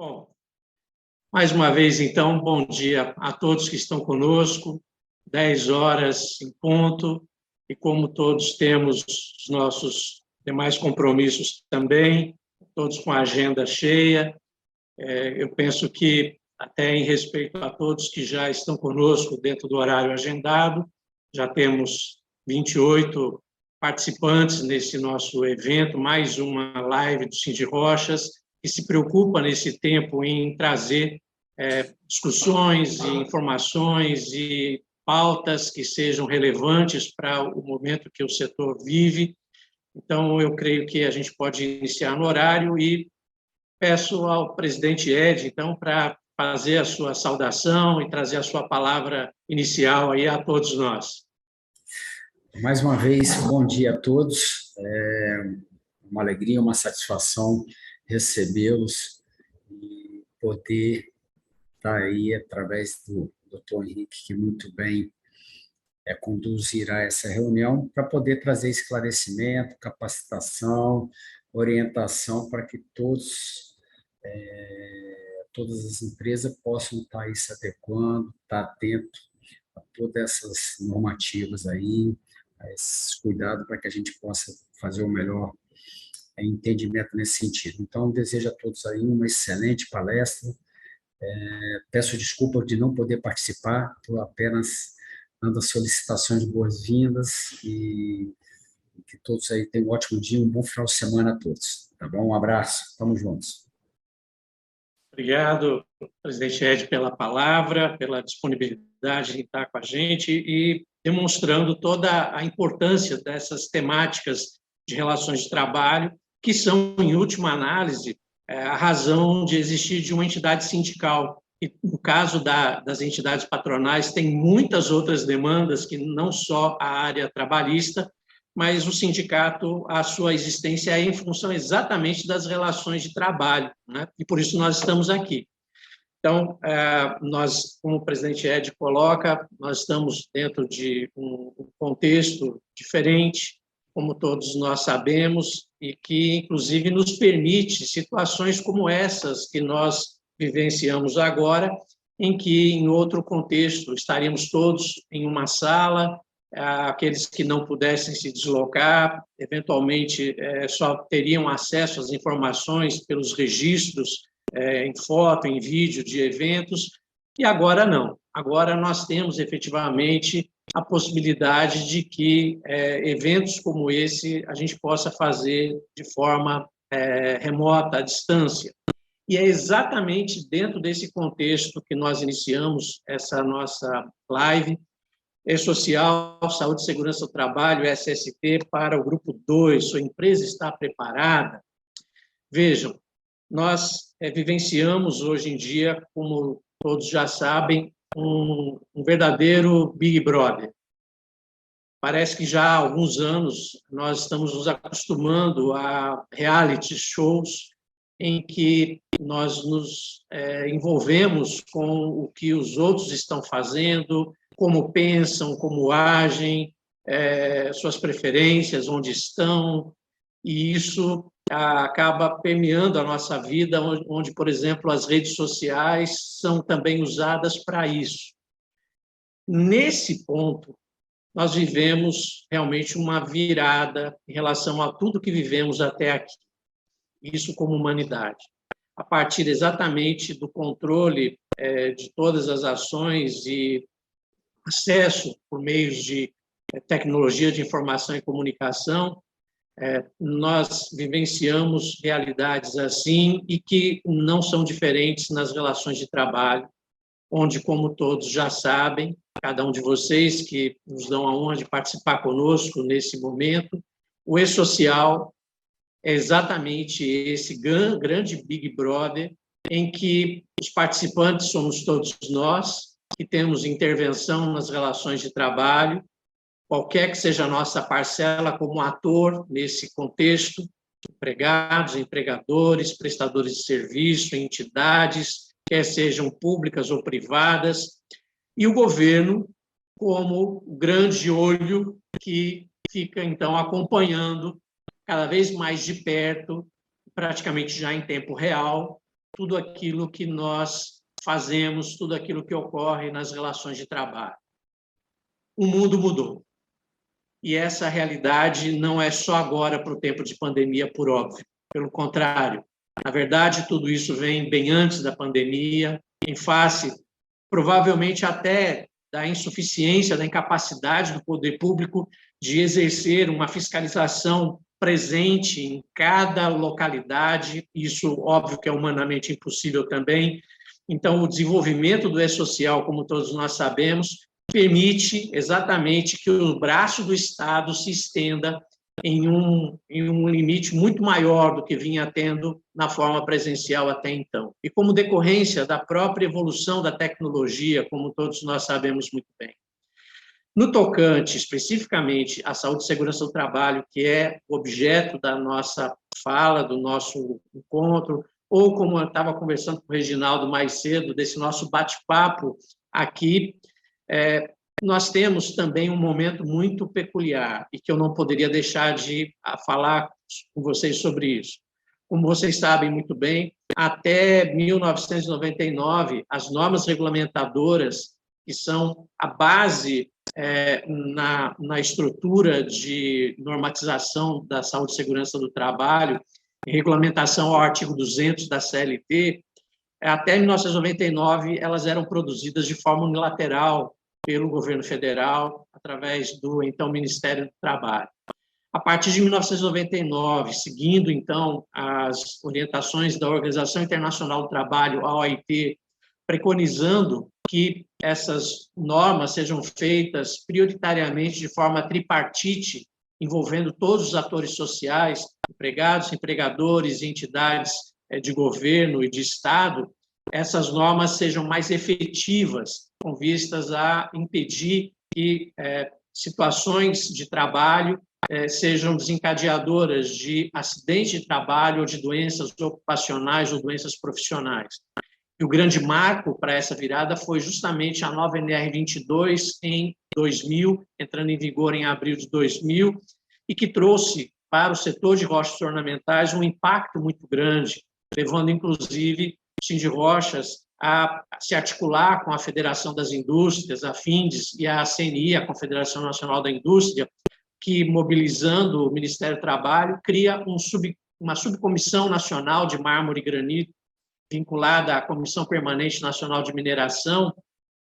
Bom, mais uma vez, então, bom dia a todos que estão conosco, 10 horas em ponto, e como todos temos os nossos demais compromissos também, todos com a agenda cheia, eu penso que, até em respeito a todos que já estão conosco dentro do horário agendado, já temos 28 participantes nesse nosso evento, mais uma live do Cindy Rochas, que se preocupa nesse tempo em trazer discussões e informações e pautas que sejam relevantes para o momento que o setor vive. Então, eu creio que a gente pode iniciar no horário e peço ao presidente Ed, então, para fazer a sua saudação e trazer a sua palavra inicial aí a todos nós. Mais uma vez, bom dia a todos. Uma alegria, uma satisfação recebê-los e poder estar aí através do Dr. Henrique, que muito bem conduzirá essa reunião, para poder trazer esclarecimento, capacitação, orientação para que todas as empresas possam estar aí se adequando, estar atento a todas essas normativas aí, a esses cuidados para que a gente possa fazer o melhor entendimento nesse sentido. Então, desejo a todos aí uma excelente palestra. Peço desculpa de não poder participar, estou apenas dando as solicitações de boas-vindas e que todos aí tenham um ótimo dia, um bom final de semana a todos. Tá bom? Um abraço, estamos juntos. Obrigado, presidente Ed, pela palavra, pela disponibilidade de estar com a gente e demonstrando toda a importância dessas temáticas de relações de trabalho, que são, em última análise, a razão de existir de uma entidade sindical. E, no caso das entidades patronais, tem muitas outras demandas que não só a área trabalhista, mas o sindicato, a sua existência é em função exatamente das relações de trabalho, né? E por isso nós estamos aqui. Então, nós, como o presidente Ed coloca, nós estamos dentro de um contexto diferente, como todos nós sabemos, e que, inclusive, nos permite situações como essas que nós vivenciamos agora, em que, em outro contexto, estaríamos todos em uma sala, aqueles que não pudessem se deslocar, eventualmente, só teriam acesso às informações pelos registros em foto, em vídeo de eventos, e agora não. Agora nós temos, efetivamente, a possibilidade de que eventos como esse a gente possa fazer de forma remota, à distância. E é exatamente dentro desse contexto que nós iniciamos essa nossa live, social, Saúde e Segurança do Trabalho, SST, para o grupo 2, sua empresa está preparada? Vejam, nós vivenciamos hoje em dia, como todos já sabem, um verdadeiro Big Brother. Parece que já há alguns anos nós estamos nos acostumando a reality shows em que nós nos envolvemos com o que os outros estão fazendo, como pensam, como agem, suas preferências, onde estão, e isso acaba permeando a nossa vida, onde, por exemplo, as redes sociais são também usadas para isso. Nesse ponto, nós vivemos realmente uma virada em relação a tudo que vivemos até aqui, isso como humanidade, a partir exatamente do controle de todas as ações e acesso por meios de tecnologia de informação e comunicação, nós vivenciamos realidades assim e que não são diferentes nas relações de trabalho, onde, como todos já sabem, cada um de vocês que nos dão a honra de participar conosco nesse momento, o E-Social é exatamente esse grande Big Brother em que os participantes somos todos nós, que temos intervenção nas relações de trabalho, qualquer que seja a nossa parcela como ator nesse contexto, empregados, empregadores, prestadores de serviço, entidades, quer sejam públicas ou privadas, e o governo como o grande olho que fica, então, acompanhando cada vez mais de perto, praticamente já em tempo real, tudo aquilo que nós fazemos, tudo aquilo que ocorre nas relações de trabalho. O mundo mudou. E essa realidade não é só agora para o tempo de pandemia, por óbvio. Pelo contrário, na verdade, tudo isso vem bem antes da pandemia, em face, provavelmente até da insuficiência, da incapacidade do poder público de exercer uma fiscalização presente em cada localidade. Isso, óbvio, que é humanamente impossível também. Então, o desenvolvimento do e-social, como todos nós sabemos, permite exatamente que o braço do Estado se estenda em um limite muito maior do que vinha tendo na forma presencial até então. E como decorrência da própria evolução da tecnologia, como todos nós sabemos muito bem. No tocante, especificamente, à saúde e segurança do trabalho, que é o objeto da nossa fala, do nosso encontro, ou como eu estava conversando com o Reginaldo mais cedo, desse nosso bate-papo aqui, nós temos também um momento muito peculiar e que eu não poderia deixar de falar com vocês sobre isso. Como vocês sabem muito bem, até 1999, as normas regulamentadoras, que são a base na estrutura de normatização da saúde e segurança do trabalho, regulamentação ao artigo 200 da CLT, até 1999, elas eram produzidas de forma unilateral pelo governo federal, através do, então, Ministério do Trabalho. A partir de 1999, seguindo, então, as orientações da Organização Internacional do Trabalho, a OIT, preconizando que essas normas sejam feitas prioritariamente de forma tripartite, envolvendo todos os atores sociais, empregados, empregadores e entidades de governo e de Estado, essas normas sejam mais efetivas, com vistas a impedir que situações de trabalho sejam desencadeadoras de acidentes de trabalho ou de doenças ocupacionais ou doenças profissionais. E o grande marco para essa virada foi justamente a nova NR22 em 2000, entrando em vigor em abril de 2000, e que trouxe para o setor de rochas ornamentais um impacto muito grande, levando, inclusive, o Sindirochas a se articular com a Federação das Indústrias, a FINDES, e a CNI, a Confederação Nacional da Indústria, que, mobilizando o Ministério do Trabalho, cria uma subcomissão nacional de mármore e granito, vinculada à Comissão Permanente Nacional de Mineração,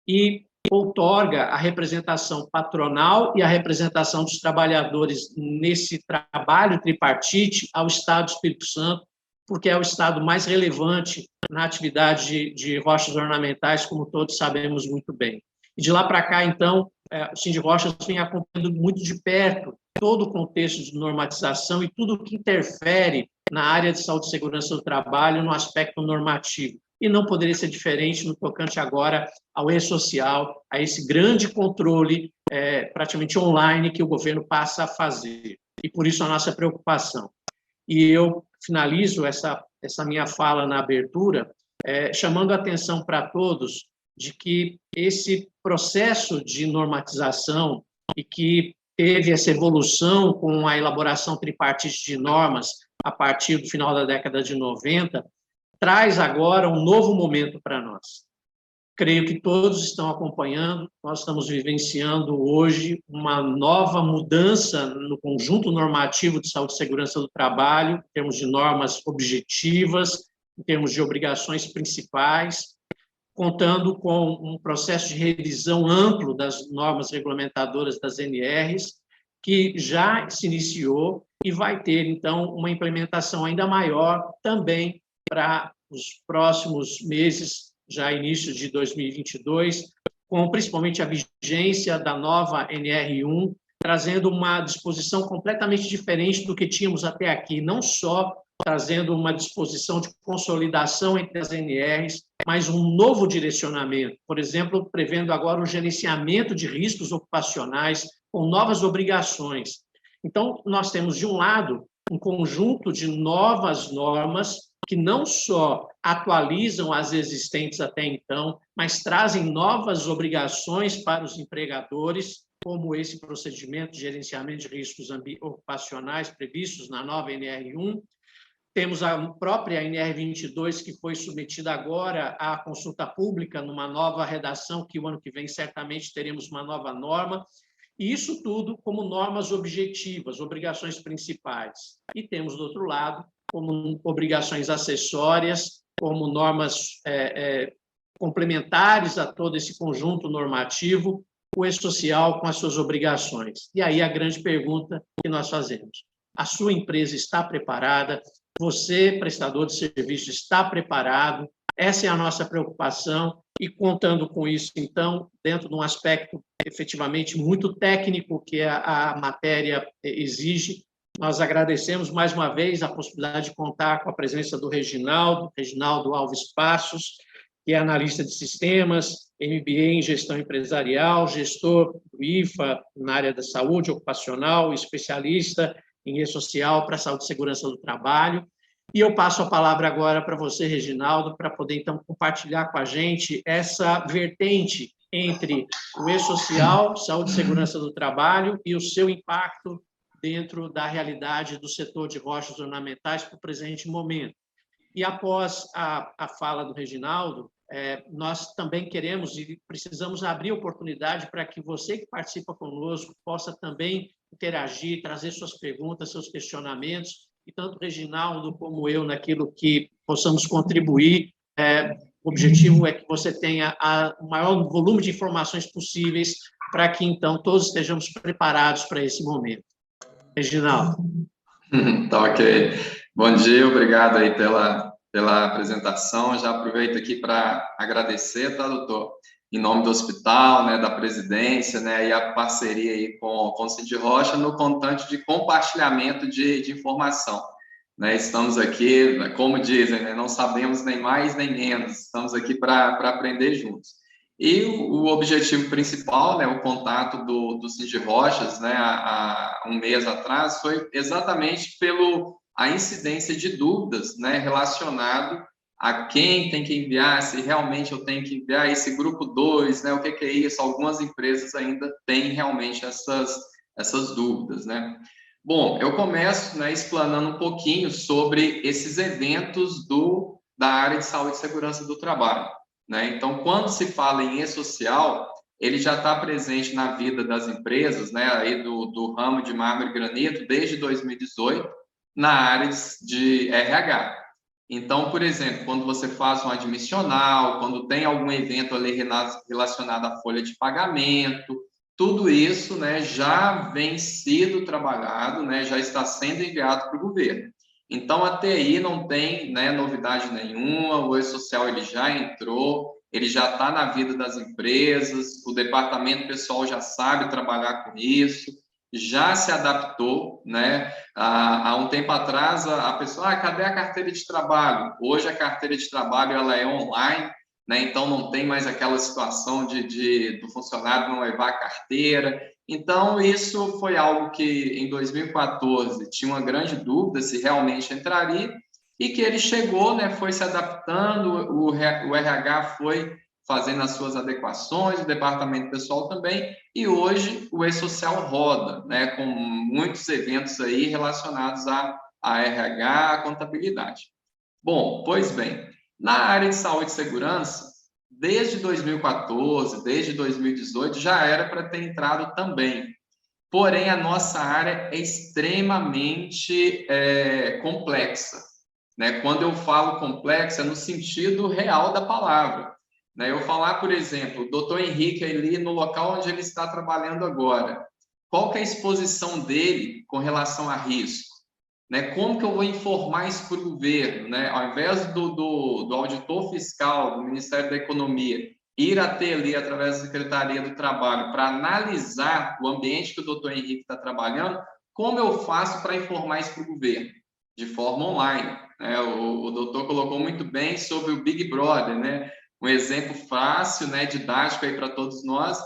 e outorga a representação patronal e a representação dos trabalhadores nesse trabalho tripartite ao Estado do Espírito Santo, porque é o estado mais relevante na atividade de rochas ornamentais, como todos sabemos muito bem. E de lá para cá, então, o Sindirochas vem acompanhando muito de perto todo o contexto de normatização e tudo o que interfere na área de saúde e segurança do trabalho no aspecto normativo. E não poderia ser diferente no tocante agora ao e-social, a esse grande controle praticamente online que o governo passa a fazer. E por isso a nossa preocupação. E eu finalizo essa minha fala na abertura, chamando a atenção para todos de que esse processo de normatização e que teve essa evolução com a elaboração tripartite de normas a partir do final da década de 90, traz agora um novo momento para nós. Creio que todos estão acompanhando, nós estamos vivenciando hoje uma nova mudança no conjunto normativo de saúde e segurança do trabalho, em termos de normas objetivas, em termos de obrigações principais, contando com um processo de revisão amplo das normas regulamentadoras das NRs, que já se iniciou e vai ter, então, uma implementação ainda maior também para os próximos meses, já início de 2022, com principalmente a vigência da nova NR1, trazendo uma disposição completamente diferente do que tínhamos até aqui, não só trazendo uma disposição de consolidação entre as NRs, mas um novo direcionamento, por exemplo, prevendo agora o gerenciamento de riscos ocupacionais com novas obrigações. Então, nós temos, de um lado, um conjunto de novas normas que não só atualizam as existentes até então, mas trazem novas obrigações para os empregadores, como esse procedimento de gerenciamento de riscos ocupacionais previstos na nova NR1, Temos a própria NR22, que foi submetida agora à consulta pública, numa nova redação, que o ano que vem certamente teremos uma nova norma, e isso tudo como normas objetivas, obrigações principais. E temos, do outro lado, como obrigações acessórias, como normas complementares a todo esse conjunto normativo, o E-Social com as suas obrigações. E aí a grande pergunta que nós fazemos: a sua empresa está preparada? Você, prestador de serviço, está preparado? Essa é a nossa preocupação, e contando com isso, então, dentro de um aspecto efetivamente muito técnico que a matéria exige, nós agradecemos mais uma vez a possibilidade de contar com a presença do Reginaldo Alves Passos, que é analista de sistemas, MBA em gestão empresarial, gestor do IFA na área da saúde ocupacional, especialista em E-Social para a saúde e segurança do trabalho. E eu passo a palavra agora para você, Reginaldo, para poder, então, compartilhar com a gente essa vertente entre o E-Social, saúde e segurança do trabalho, e o seu impacto dentro da realidade do setor de rochas ornamentais para o presente momento. E após a fala do Reginaldo, nós também queremos e precisamos abrir oportunidade para que você que participa conosco possa também interagir, trazer suas perguntas, seus questionamentos, e tanto o Reginaldo como eu, naquilo que possamos contribuir. O objetivo é que você tenha o maior volume de informações possíveis para que, então, todos estejamos preparados para esse momento. Reginaldo. Tá ok. Bom dia, obrigado aí pela apresentação. Já aproveito aqui para agradecer, tá, doutor? Em nome do hospital, né, da presidência, né, e a parceria aí com o Cid Rocha no contante de compartilhamento de informação. Né, estamos aqui, como dizem, né, não sabemos nem mais nem menos, estamos aqui para aprender juntos. E o objetivo principal, né, o contato do Cid Rochas, né, há um mês atrás, foi exatamente a incidência de dúvidas, né, relacionado a quem tem que enviar, se realmente eu tenho que enviar esse grupo 2, né, o que é isso? Algumas empresas ainda têm realmente essas dúvidas, né? Bom, eu começo, né, explanando um pouquinho sobre esses eventos da área de saúde e segurança do trabalho, né? Então, quando se fala em E-Social, ele já está presente na vida das empresas, né, aí do ramo de mármore e granito desde 2018, na área de RH. Então, por exemplo, quando você faz um admissional, quando tem algum evento ali relacionado à folha de pagamento, tudo isso, né, já vem sido trabalhado, né, já está sendo enviado para o governo. Então, até aí não tem, né, novidade nenhuma, o E-Social ele já entrou, ele já está na vida das empresas, o departamento pessoal já sabe trabalhar com isso, já se adaptou, né? Há um tempo atrás, a pessoa, cadê a carteira de trabalho? Hoje a carteira de trabalho ela é online, né? Então não tem mais aquela situação do funcionário não levar a carteira. Então isso foi algo que em 2014 tinha uma grande dúvida se realmente entraria e que ele chegou, né? Foi se adaptando, o RH foi fazendo as suas adequações, o departamento pessoal também, e hoje o E-Social roda, né, com muitos eventos aí relacionados a RH, a contabilidade. Bom, pois bem, na área de saúde e segurança, desde 2014, desde 2018, já era para ter entrado também. Porém, a nossa área é extremamente complexa. Né? Quando eu falo complexa, é no sentido real da palavra. Eu falar, por exemplo, o doutor Henrique ali no local onde ele está trabalhando agora, qual que é a exposição dele com relação a risco? Como que eu vou informar isso para o governo? Ao invés do auditor fiscal, do Ministério da Economia, ir até ali através da Secretaria do Trabalho para analisar o ambiente que o doutor Henrique está trabalhando, como eu faço para informar isso para o governo? De forma online. O doutor colocou muito bem sobre o Big Brother, né? Um exemplo fácil, né, didático aí para todos nós,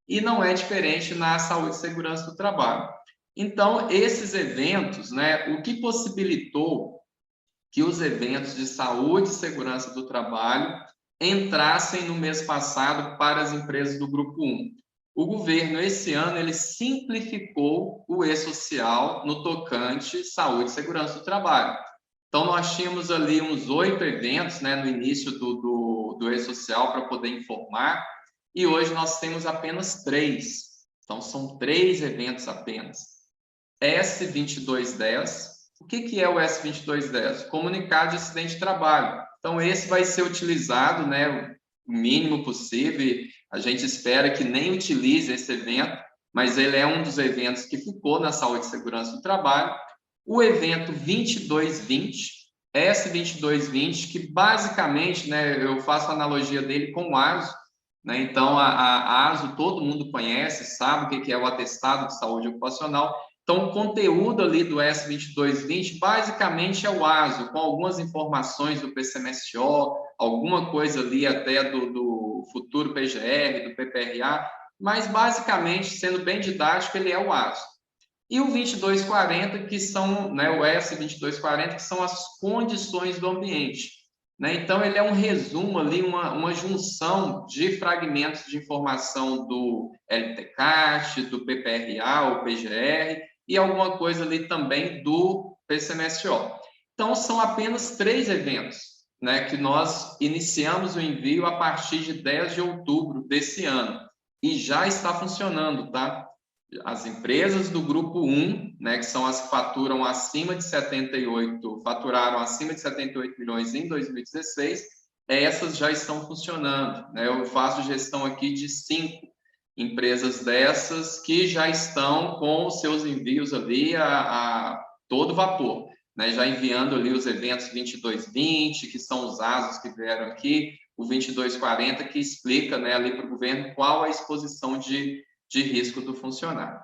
e não é diferente na saúde e segurança do trabalho. Então, esses eventos, né, o que possibilitou que os eventos de saúde e segurança do trabalho entrassem no mês passado para as empresas do Grupo 1? O governo, esse ano, ele simplificou o E-Social no tocante saúde e segurança do trabalho. Então, nós tínhamos ali uns 8 eventos, né, no início do E-Social para poder informar, e hoje nós temos apenas 3. Então, são 3 eventos apenas. S2210. O que é o S2210? Comunicado de acidente de trabalho. Então, esse vai ser utilizado, né, o mínimo possível. A gente espera que nem utilize esse evento, mas ele é um dos eventos que ficou na saúde e segurança do trabalho. O evento 2220, S2220, que basicamente, né, eu faço a analogia dele com o ASO, né? Então, a ASO todo mundo conhece, sabe o que é o atestado de saúde ocupacional. Então, o conteúdo ali do S2220 basicamente é o ASO, com algumas informações do PCMSO, alguma coisa ali até do futuro PGR, do PPRA, mas basicamente, sendo bem didático, ele é o ASO. E o 2240, que são, né, o S2240, que são as condições do ambiente. Né? Então, ele é um resumo ali, uma junção de fragmentos de informação do LTCAT, do PPRA, ou PGR, e alguma coisa ali também do PCMSO. Então, são apenas 3 eventos, né, que nós iniciamos o envio a partir de 10 de outubro desse ano. E já está funcionando, tá? As empresas do grupo 1, né, que são as que faturaram acima de 78 milhões em 2016, essas já estão funcionando. Né? Eu faço gestão aqui de 5 empresas dessas que já estão com os seus envios ali a todo vapor, né? Já enviando ali os eventos 2220, que são os ASOS que vieram aqui, o 2240, que explica, né, ali para o governo qual a exposição de risco do funcionário.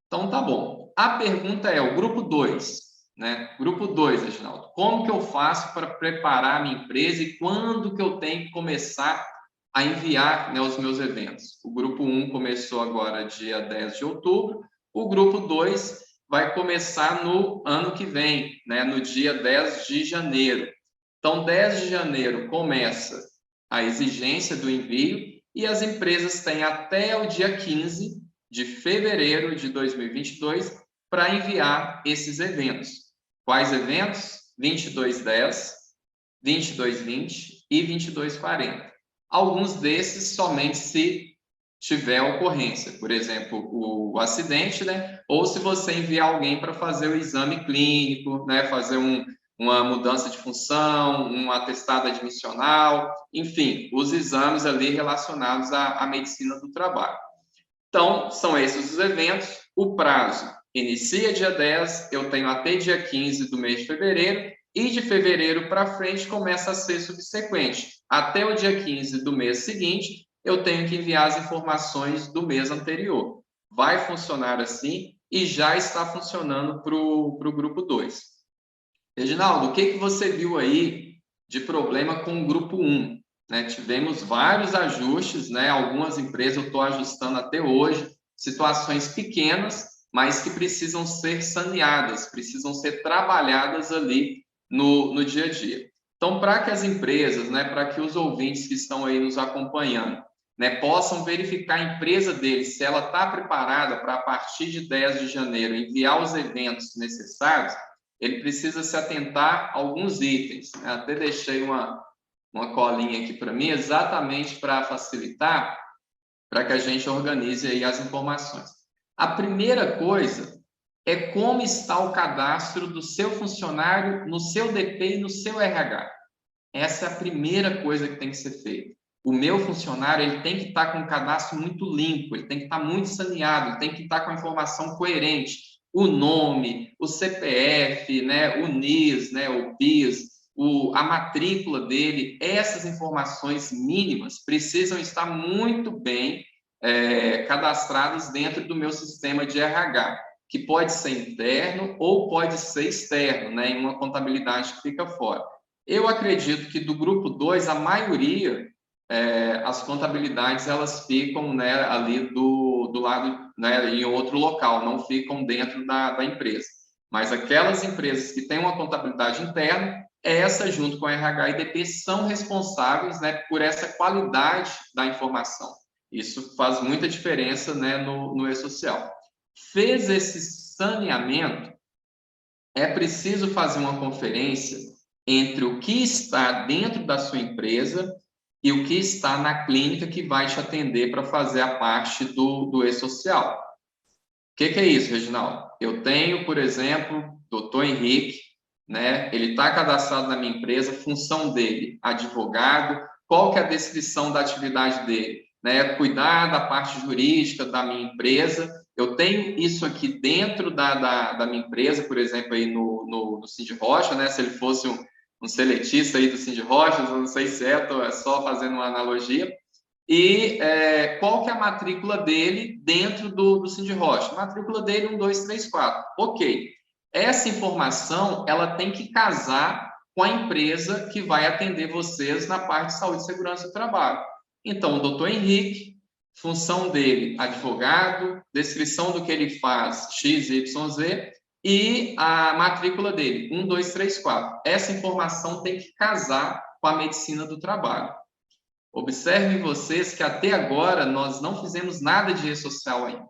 Então, tá bom. A pergunta é o grupo 2, né? Grupo 2, Reginaldo. Como que eu faço para preparar a minha empresa e quando que eu tenho que começar a enviar, né, os meus eventos? O grupo 1 começou agora dia 10 de outubro, o grupo 2 vai começar no ano que vem, né, no dia 10 de janeiro. Então, 10 de janeiro começa a exigência do envio e as empresas têm até o dia 15 de fevereiro de 2022 para enviar esses eventos. Quais eventos? 2210, 2220 e 2240. Alguns desses somente se tiver ocorrência, por exemplo, o acidente, né? Ou se você enviar alguém para fazer o exame clínico, né? Fazer uma mudança de função, um atestado admissional, enfim, os exames ali relacionados à medicina do trabalho. Então, são esses os eventos. O prazo inicia dia 10, eu tenho até dia 15 do mês de fevereiro, e de fevereiro para frente começa a ser subsequente. Até o dia 15 do mês seguinte, eu tenho que enviar as informações do mês anterior. Vai funcionar assim e já está funcionando para o grupo 2. Reginaldo, o que você viu aí de problema com o grupo 1? Né? Tivemos vários ajustes, né? Algumas empresas eu estou ajustando até hoje, situações pequenas, mas que precisam ser saneadas, precisam ser trabalhadas ali no dia a dia. Então, para que as empresas, né, para que os ouvintes que estão aí nos acompanhando, né, possam verificar a empresa deles, se ela está preparada para, a partir de 10 de janeiro, enviar os eventos necessários, ele precisa se atentar a alguns itens. Eu até deixei uma colinha aqui para mim, exatamente para facilitar, para que a gente organize aí as informações. A primeira coisa é como está o cadastro do seu funcionário no seu DP e no seu RH. Essa é a primeira coisa que tem que ser feita. O meu funcionário ele tem que estar com um cadastro muito limpo, ele tem que estar muito saneado, ele tem que estar com a informação coerente. O nome, o CPF, né, o NIS, né, o BIS, a matrícula dele, essas informações mínimas precisam estar muito bem cadastradas dentro do meu sistema de RH, que pode ser interno ou pode ser externo, né, em uma contabilidade que fica fora. Eu acredito que do grupo 2, a maioria, as contabilidades, elas ficam, né, ali do lado, né, em outro local, não ficam dentro da empresa. Mas aquelas empresas que têm uma contabilidade interna, essa, junto com a RH e DP, são responsáveis, né, por essa qualidade da informação. Isso faz muita diferença, né, no E-Social. Fez esse saneamento, é preciso fazer uma conferência entre o que está dentro da sua empresa e o que está na clínica que vai te atender para fazer a parte do e-social. O que é isso, Reginaldo? Eu tenho, por exemplo, Dr. Henrique, né? Ele está cadastrado na minha empresa, função dele, advogado. Qual que é a descrição da atividade dele? Né? Cuidar da parte jurídica da minha empresa. Eu tenho isso aqui dentro da minha empresa, por exemplo, aí no Cindy Rocha, né? Se ele fosse um seletista aí do Cindy Rocha, eu não sei se é só fazendo uma analogia. E qual que é a matrícula dele dentro do Cindy Rocha? A matrícula dele 1, 2, 3, 4. Ok. Essa informação, ela tem que casar com a empresa que vai atender vocês na parte de saúde e segurança do trabalho. Então, o doutor Henrique, função dele, advogado, descrição do que ele faz, X, Y, Z, e a matrícula dele, 1, 2, 3, 4. Essa informação tem que casar com a medicina do trabalho. Observem vocês que até agora nós não fizemos nada de e-social ainda.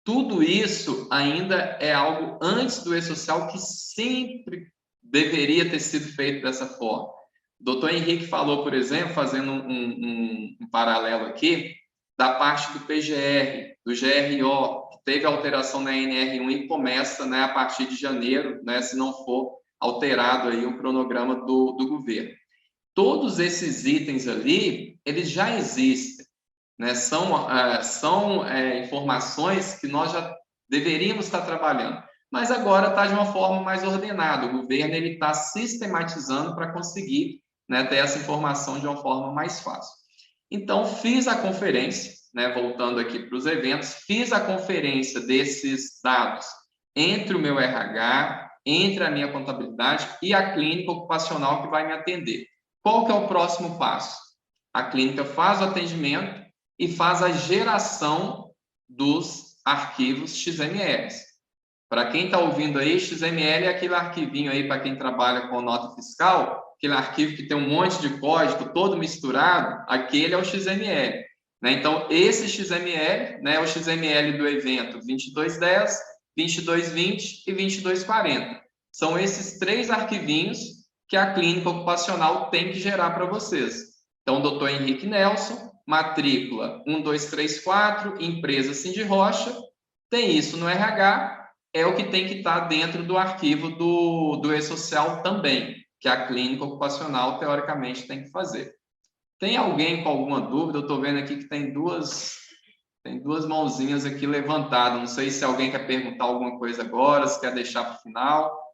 Tudo isso ainda é algo antes do e-social que sempre deveria ter sido feito dessa forma. O doutor Henrique falou, por exemplo, fazendo um paralelo aqui, da parte do PGR, do GRO, que teve alteração na NR1 e começa, né, a partir de janeiro, né, se não for alterado aí o cronograma do governo. Todos esses itens ali, eles já existem, né? São informações que nós já deveríamos estar trabalhando, mas agora está de uma forma mais ordenada. O governo está sistematizando para conseguir, né, ter essa informação de uma forma mais fácil. Então, fiz a conferência, né, voltando aqui para os eventos, fiz a conferência desses dados entre o meu RH, entre a minha contabilidade e a clínica ocupacional que vai me atender. Qual que é o próximo passo? A clínica faz o atendimento e faz a geração dos arquivos XML. Para quem está ouvindo aí, XML é aquele arquivinho aí para quem trabalha com nota fiscal, aquele arquivo que tem um monte de código todo misturado, aquele é o XML. Né? Então, esse XML, né, é o XML do evento 2210, 2220 e 2240. São esses 3 arquivinhos que a clínica ocupacional tem que gerar para vocês. Então, doutor Henrique Nelson, matrícula 1, 2, 3, 4, empresa Cindy Rocha, tem isso no RH, é o que tem que estar dentro do arquivo do e-social também, que a clínica ocupacional, teoricamente, tem que fazer. Tem alguém com alguma dúvida? Eu estou vendo aqui que tem duas mãozinhas aqui levantadas. Não sei se alguém quer perguntar alguma coisa agora, se quer deixar para o final.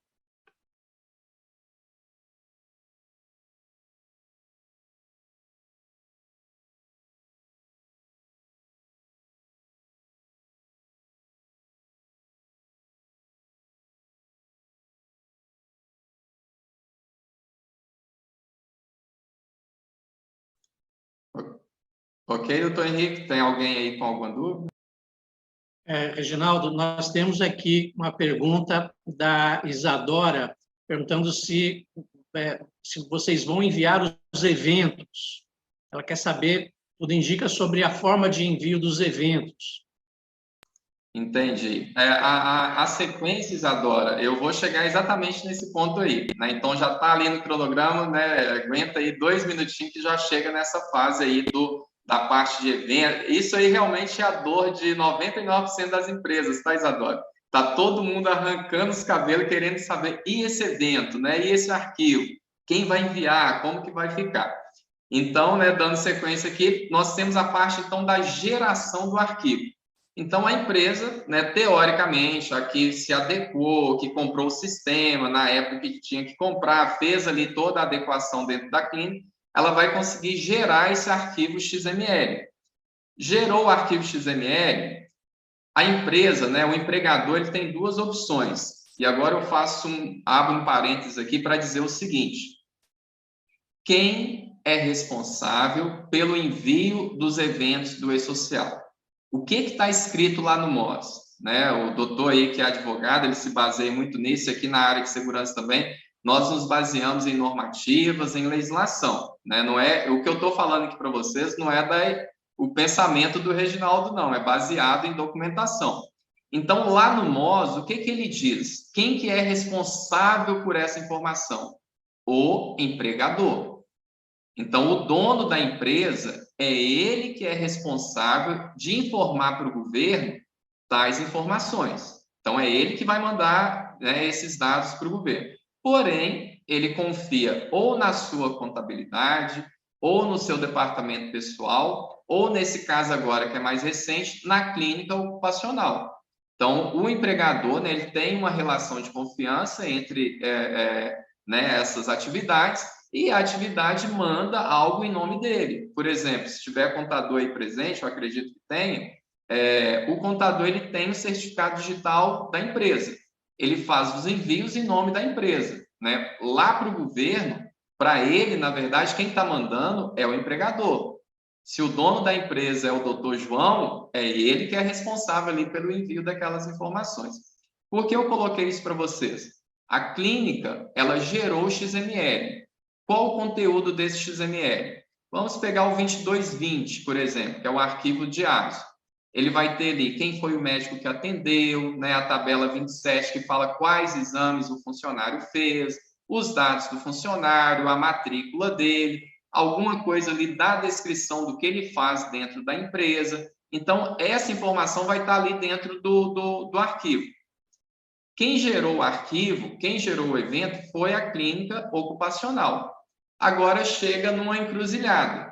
Ok, doutor Henrique, tem alguém aí com alguma dúvida? Reginaldo, nós temos aqui uma pergunta da Isadora, perguntando se vocês vão enviar os eventos. Ela quer saber, tudo indica sobre a forma de envio dos eventos. Entendi. A sequência, Isadora, eu vou chegar exatamente nesse ponto aí, né? Então, já está ali no cronograma, né? Aguenta aí 2 minutinhos que já chega nessa fase aí da parte de evento. Isso aí realmente é a dor de 99% das empresas, tá, Isadora? Tá todo mundo arrancando os cabelos querendo saber, e esse evento, né? E esse arquivo? Quem vai enviar? Como que vai ficar? Então, né, dando sequência aqui, nós temos a parte, então, da geração do arquivo. Então, a empresa, né, teoricamente, a que se adequou, que comprou o sistema, na época que tinha que comprar, fez ali toda a adequação dentro da clínica, ela vai conseguir gerar esse arquivo XML. Gerou o arquivo XML, a empresa, né, o empregador, ele tem 2 opções. E agora eu abro um parênteses aqui para dizer o seguinte: quem é responsável pelo envio dos eventos do e-social? O que está escrito lá no MOS? Né? O doutor aí, que é advogado, ele se baseia muito nisso. Aqui na área de segurança também, nós nos baseamos em normativas, em legislação. Né? Não é, o que eu estou falando aqui para vocês não é o pensamento do Reginaldo, não. É baseado em documentação. Então, lá no MOS, o que ele diz? Quem que é responsável por essa informação? O empregador. Então, o dono da empresa é ele que é responsável de informar para o governo tais informações. Então, é ele que vai mandar, né, esses dados para o governo. Porém, ele confia ou na sua contabilidade, ou no seu departamento pessoal, ou nesse caso agora, que é mais recente, na clínica ocupacional. Então, o empregador, né, ele tem uma relação de confiança entre né, essas atividades, e a atividade manda algo em nome dele. Por exemplo, se tiver contador aí presente, eu acredito que tenha, o contador ele tem o certificado digital da empresa. Ele faz os envios em nome da empresa, né? Lá para o governo, para ele, na verdade, quem está mandando é o empregador. Se o dono da empresa é o doutor João, é ele que é responsável ali pelo envio daquelas informações. Por que eu coloquei isso para vocês? A clínica, ela gerou o XML. Qual o conteúdo desse XML? Vamos pegar o 2220, por exemplo, que é o arquivo diário. Ele vai ter ali quem foi o médico que atendeu, né, a tabela 27, que fala quais exames o funcionário fez, os dados do funcionário, a matrícula dele, alguma coisa ali da descrição do que ele faz dentro da empresa. Então, essa informação vai estar ali dentro do arquivo. Quem gerou o arquivo, quem gerou o evento foi a clínica ocupacional. Agora chega numa encruzilhada.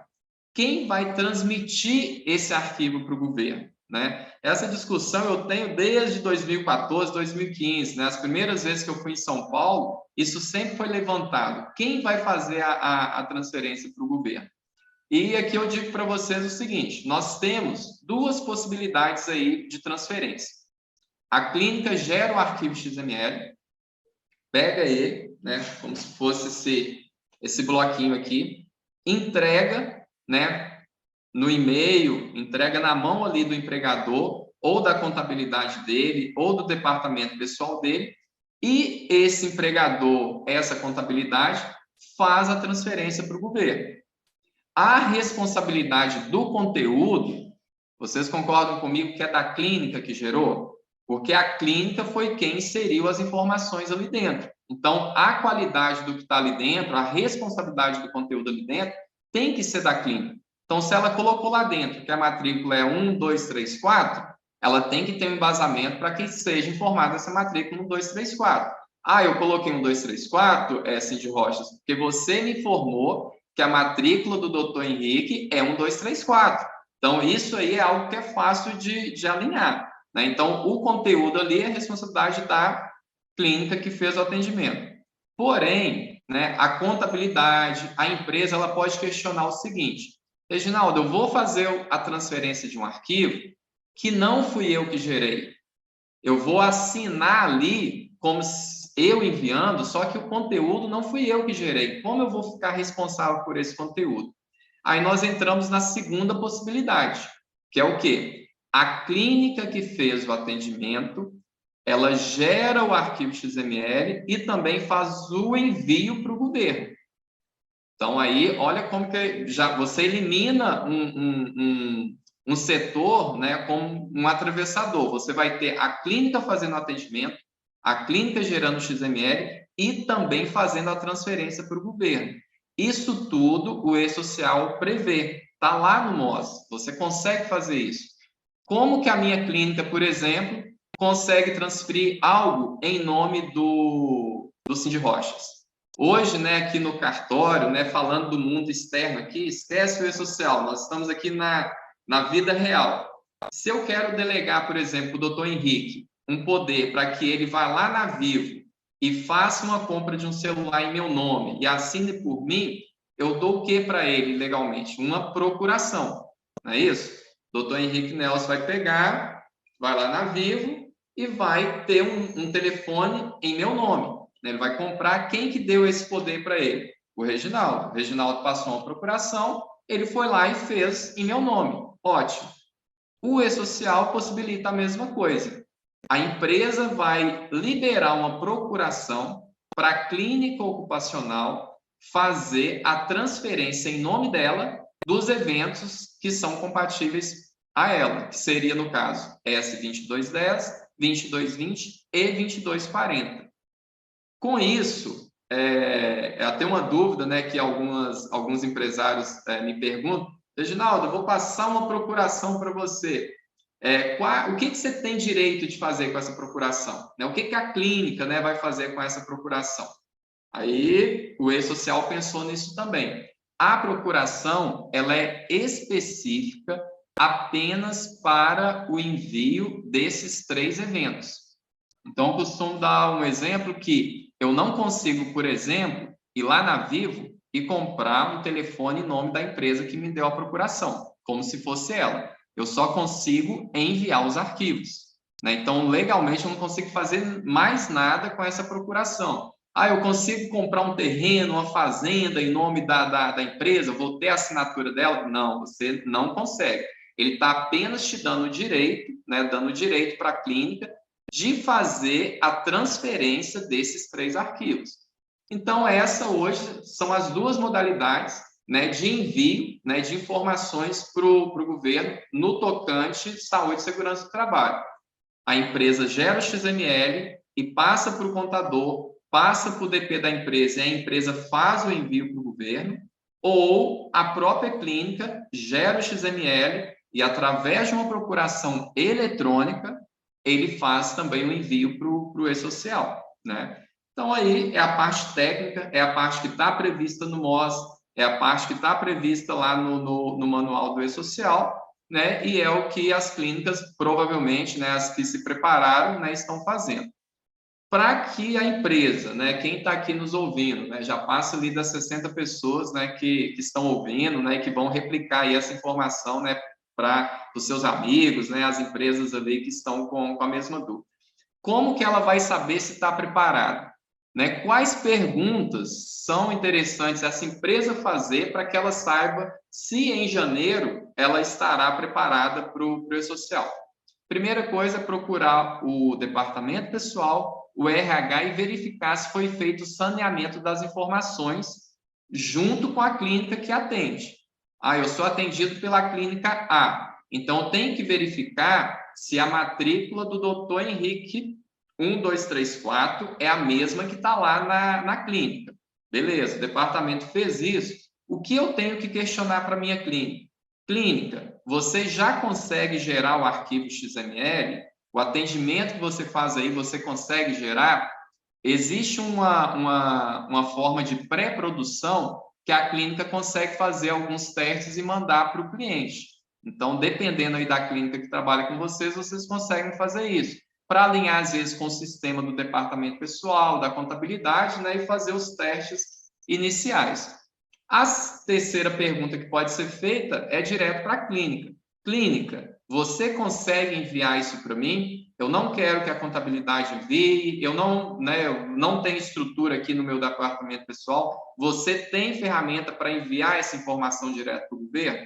Quem vai transmitir esse arquivo para o governo, né? Essa discussão eu tenho desde 2014, 2015, né? As primeiras vezes que eu fui em São Paulo, isso sempre foi levantado. Quem vai fazer a transferência para o governo? E aqui eu digo para vocês o seguinte, nós temos duas possibilidades aí de transferência. A clínica gera o arquivo XML, pega ele, né, como se fosse esse bloquinho aqui, entrega, né, no e-mail, entrega na mão ali do empregador, ou da contabilidade dele, ou do departamento pessoal dele, e esse empregador, essa contabilidade, faz a transferência para o governo. A responsabilidade do conteúdo, vocês concordam comigo que é da clínica que gerou? Porque a clínica foi quem inseriu as informações ali dentro. Então, a qualidade do que está ali dentro, a responsabilidade do conteúdo ali dentro, tem que ser da clínica. Então, se ela colocou lá dentro que a matrícula é 1, 2, 3, 4, ela tem que ter um embasamento para que seja informada essa matrícula 1, 2, 3, 4. Ah, eu coloquei 1, 2, 3, 4, Cid Rochas, porque você me informou que a matrícula do doutor Henrique é 1, 2, 3, 4. Então, isso aí é algo que é fácil de alinhar, né? Então, o conteúdo ali é a responsabilidade da clínica que fez o atendimento. Porém, né, a contabilidade, a empresa, ela pode questionar o seguinte: Reginaldo, eu vou fazer a transferência de um arquivo que não fui eu que gerei. Eu vou assinar ali como eu enviando, só que o conteúdo não fui eu que gerei. Como eu vou ficar responsável por esse conteúdo? Aí nós entramos na segunda possibilidade, que é o quê? A clínica que fez o atendimento, ela gera o arquivo XML e também faz o envio para o governo. Então, aí, olha como que já você elimina um setor, né, como um atravessador. Você vai ter a clínica fazendo o atendimento, a clínica gerando o XML e também fazendo a transferência para o governo. Isso tudo o E-Social prevê, está lá no MOS, você consegue fazer isso. Como que a minha clínica, por exemplo, consegue transferir algo em nome do Cid Rochas? Hoje, né, aqui no cartório, né, falando do mundo externo aqui, esquece o E-Social, nós estamos aqui na vida real. Se eu quero delegar, por exemplo, o doutor Henrique, um poder para que ele vá lá na Vivo e faça uma compra de um celular em meu nome e assine por mim, eu dou o que para ele legalmente? Uma procuração, não é isso? O doutor Henrique Nelson vai pegar, vai lá na Vivo e vai ter um telefone em meu nome. Ele vai comprar. Quem que deu esse poder para ele? O Reginaldo. O Reginaldo passou uma procuração, ele foi lá e fez em meu nome. Ótimo. O E-Social possibilita a mesma coisa. A empresa vai liberar uma procuração para a clínica ocupacional fazer a transferência em nome dela dos eventos que são compatíveis a ela, que seria, no caso, S2210 2220 e 2240. Com isso, até uma dúvida, né, que alguns empresários me perguntam: Reginaldo, eu vou passar uma procuração para você. O que você tem direito de fazer com essa procuração? O que a clínica, né, vai fazer com essa procuração? Aí o E-Social pensou nisso também. A procuração, ela é específica apenas para o envio desses 3 eventos. Então, eu costumo dar um exemplo que eu não consigo, por exemplo, ir lá na Vivo e comprar um telefone em nome da empresa que me deu a procuração, como se fosse ela. Eu só consigo enviar os arquivos, né? Então, legalmente, eu não consigo fazer mais nada com essa procuração. Eu consigo comprar um terreno, uma fazenda em nome da empresa, vou ter a assinatura dela? Não, você não consegue. Ele está apenas te dando direito, né, dando direito para a clínica de fazer a transferência desses 3 arquivos. Então, essa hoje são as 2 modalidades, né, de envio, né, de informações para o governo no tocante saúde e segurança do trabalho. A empresa gera o XML e passa para o contador, passa para o DP da empresa e a empresa faz o envio para o governo, ou a própria clínica gera o XML e, através de uma procuração eletrônica, ele faz também o envio para o E-Social, né? Então, aí é a parte técnica, é a parte que está prevista no MOS, é a parte que está prevista lá no manual do E-Social, né? E é o que as clínicas, provavelmente, né, as que se prepararam, né, estão fazendo. Para que a empresa, né, quem está aqui nos ouvindo, né, já passa ali das 60 pessoas, né, que estão ouvindo, né, e que vão replicar aí essa informação, né, para os seus amigos, né, as empresas ali que estão com a mesma dúvida. Como que ela vai saber se está preparada? Né? Quais perguntas são interessantes essa empresa fazer para que ela saiba se em janeiro ela estará preparada para o E-Social? Primeira coisa é procurar o departamento pessoal, o RH, e verificar se foi feito o saneamento das informações junto com a clínica que atende. Eu sou atendido pela clínica A, então tem que verificar se a matrícula do Dr. Henrique 1234 é a mesma que está lá na clínica. Beleza, o departamento fez isso. O que eu tenho que questionar para a minha clínica? Clínica, você já consegue gerar o arquivo XML? O atendimento que você faz aí, você consegue gerar? Existe uma forma de pré-produção que a clínica consegue fazer alguns testes e mandar para o cliente. Então, dependendo aí da clínica que trabalha com vocês, vocês conseguem fazer isso, para alinhar, às vezes, com o sistema do departamento pessoal, da contabilidade, né, e fazer os testes iniciais. A terceira pergunta que pode ser feita é direto para a clínica. Clínica, você consegue enviar isso para mim? Eu não quero que a contabilidade envie, eu não tenho estrutura aqui no meu departamento pessoal. Você tem ferramenta para enviar essa informação direto para o governo?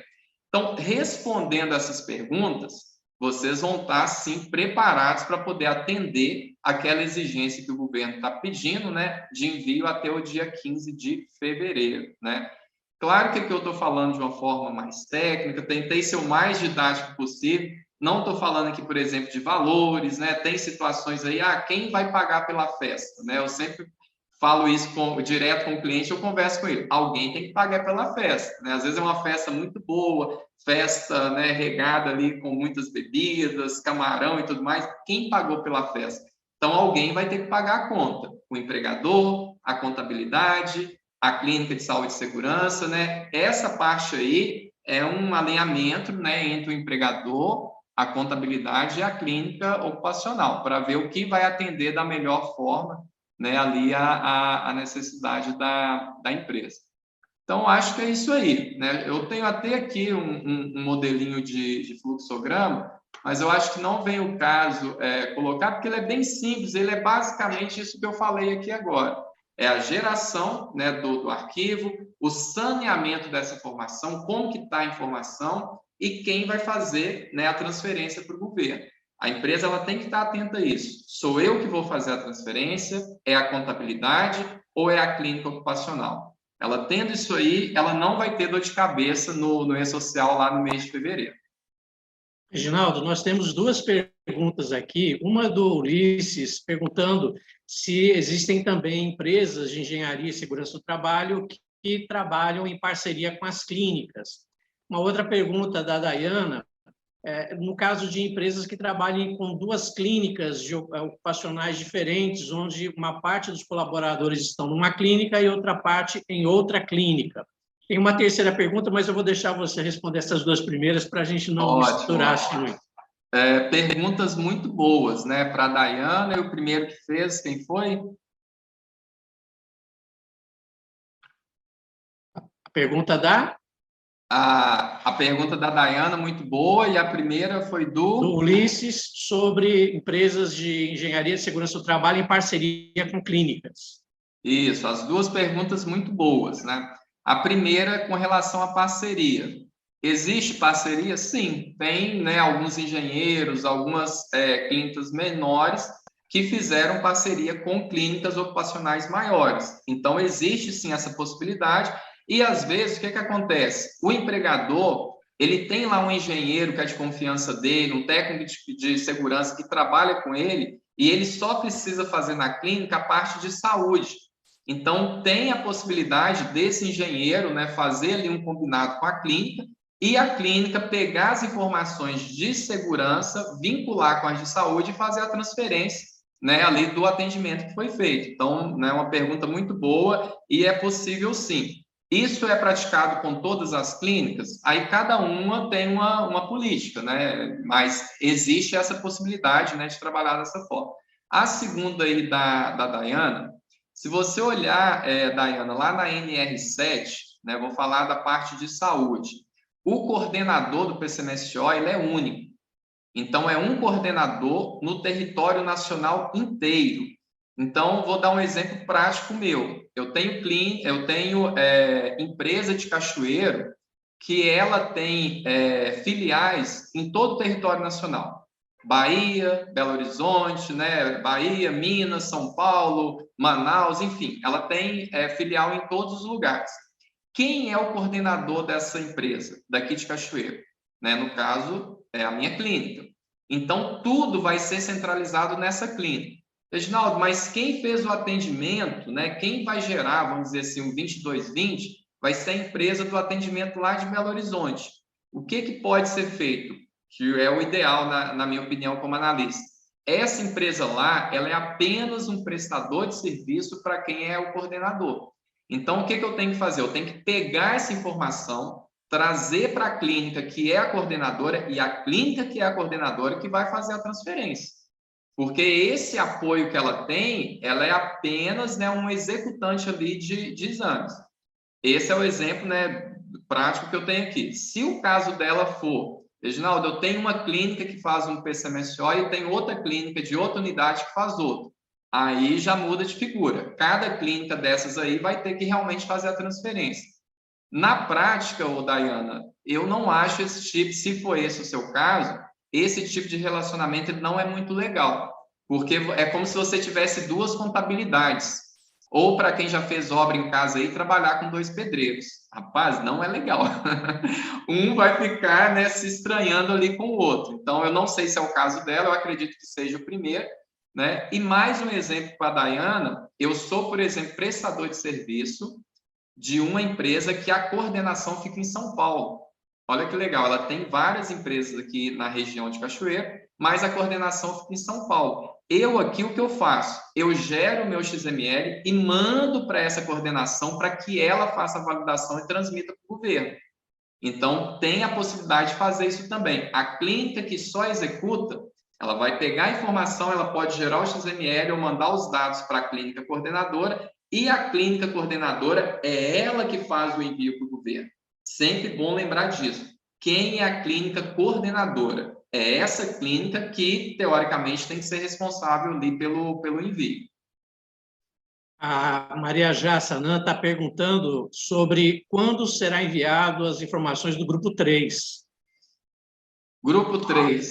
Então, respondendo essas perguntas, vocês vão estar, sim, preparados para poder atender aquela exigência que o governo está pedindo, né, de envio até o dia 15 de fevereiro, né? Claro que aqui eu estou falando de uma forma mais técnica, tentei ser o mais didático possível, não estou falando aqui, por exemplo, de valores, né? Tem situações aí, quem vai pagar pela festa, né? Eu sempre falo isso direto com o cliente, eu converso com ele. Alguém tem que pagar pela festa, né? Às vezes é uma festa muito boa, festa, né, regada ali com muitas bebidas, camarão e tudo mais. Quem pagou pela festa? Então, alguém vai ter que pagar a conta. O empregador, a contabilidade, a clínica de saúde e segurança, né? Essa parte aí é um alinhamento, né, entre o empregador, a contabilidade e a clínica ocupacional, para ver o que vai atender da melhor forma, né, ali a necessidade da empresa. Então, acho que é isso aí, né? Eu tenho até aqui um modelinho de fluxograma, mas eu acho que não vem o caso colocar, porque ele é bem simples, ele é basicamente isso que eu falei aqui agora. É a geração, né, do arquivo, o saneamento dessa informação, como que está a informação e quem vai fazer, né, a transferência para o governo. A empresa ela tem que estar atenta a isso. Sou eu que vou fazer a transferência? É a contabilidade ou é a clínica ocupacional? Ela tendo isso aí, ela não vai ter dor de cabeça no E-Social lá no mês de fevereiro. Reginaldo, nós temos duas perguntas perguntas aqui, uma do Ulisses, perguntando se existem também empresas de engenharia e segurança do trabalho que trabalham em parceria com as clínicas. Uma outra pergunta da Dayana, no caso de empresas que trabalhem com duas clínicas ocupacionais diferentes, onde uma parte dos colaboradores estão numa clínica e outra parte em outra clínica. Tem uma terceira pergunta, mas eu vou deixar você responder essas duas primeiras para a gente não misturar assim muito. Perguntas muito boas, né? Para a Dayana, e o primeiro que fez, quem foi? A pergunta da? A pergunta da Dayana, muito boa, e a primeira foi do Ulisses, sobre empresas de engenharia e segurança do trabalho em parceria com clínicas. Isso, as duas perguntas muito boas, né? A primeira com relação à parceria. Existe parceria? Sim, tem, né, alguns engenheiros, algumas clínicas menores que fizeram parceria com clínicas ocupacionais maiores. Então, existe sim essa possibilidade. E, às vezes, o que acontece? O empregador, ele tem lá um engenheiro que é de confiança dele, um técnico de segurança que trabalha com ele, e ele só precisa fazer na clínica a parte de saúde. Então, tem a possibilidade desse engenheiro, né, fazer ali um combinado com a clínica, e a clínica pegar as informações de segurança, vincular com as de saúde e fazer a transferência, né, ali do atendimento que foi feito. Então, né, uma pergunta muito boa, e é possível sim. Isso é praticado com todas as clínicas? Aí cada uma tem uma política, né? Mas existe essa possibilidade, né, de trabalhar dessa forma. A segunda aí da Dayana, se você olhar, Dayana, lá na NR7, né, vou falar da parte de saúde, o coordenador do PCMSO, ele é único. Então, é um coordenador no território nacional inteiro. Então, vou dar um exemplo prático meu. Eu tenho empresa de Cachoeiro que ela tem filiais em todo o território nacional. Bahia, Belo Horizonte, né? Bahia, Minas, São Paulo, Manaus, enfim. Ela tem filial em todos os lugares. Quem é o coordenador dessa empresa daqui de Cachoeiro? Né? No caso, é a minha clínica. Então, tudo vai ser centralizado nessa clínica. Reginaldo, mas quem fez o atendimento, né, quem vai gerar, vamos dizer assim, o 2220, vai ser a empresa do atendimento lá de Belo Horizonte. O que pode ser feito? Que é o ideal, na minha opinião, como analista. Essa empresa lá, ela é apenas um prestador de serviço para quem é o coordenador. Então, o que eu tenho que fazer? Eu tenho que pegar essa informação, trazer para a clínica que é a coordenadora, e a clínica que é a coordenadora que vai fazer a transferência. Porque esse apoio que ela tem, ela é apenas, né, um executante ali de exames. Esse é o exemplo, né, prático que eu tenho aqui. Se o caso dela for, Reginaldo, eu tenho uma clínica que faz um PCMSO e tem outra clínica de outra unidade que faz outro. Aí já muda de figura. Cada clínica dessas aí vai ter que realmente fazer a transferência. Na prática, Dayana, eu não acho esse tipo, se for esse o seu caso, esse tipo de relacionamento não é muito legal, porque é como se você tivesse duas contabilidades, ou para quem já fez obra em casa aí, trabalhar com dois pedreiros. Rapaz, não é legal. Um vai ficar, né, se estranhando ali com o outro. Então, eu não sei se é o caso dela, eu acredito que seja o primeiro, né? E mais um exemplo para a Dayana, eu sou, por exemplo, prestador de serviço de uma empresa que a coordenação fica em São Paulo. Olha que legal, ela tem várias empresas aqui na região de Cachoeiro, mas a coordenação fica em São Paulo. Eu aqui, o que eu faço? Eu gero o meu XML e mando para essa coordenação para que ela faça a validação e transmita para o governo. Então, tem a possibilidade de fazer isso também. A clínica que só executa, ela vai pegar a informação, ela pode gerar o XML ou mandar os dados para a clínica coordenadora, e a clínica coordenadora é ela que faz o envio para o governo. Sempre bom lembrar disso. Quem é a clínica coordenadora? É essa clínica que, teoricamente, tem que ser responsável ali pelo envio. A Maria Jassanã está perguntando sobre quando será enviado as informações do Grupo 3. Grupo 3.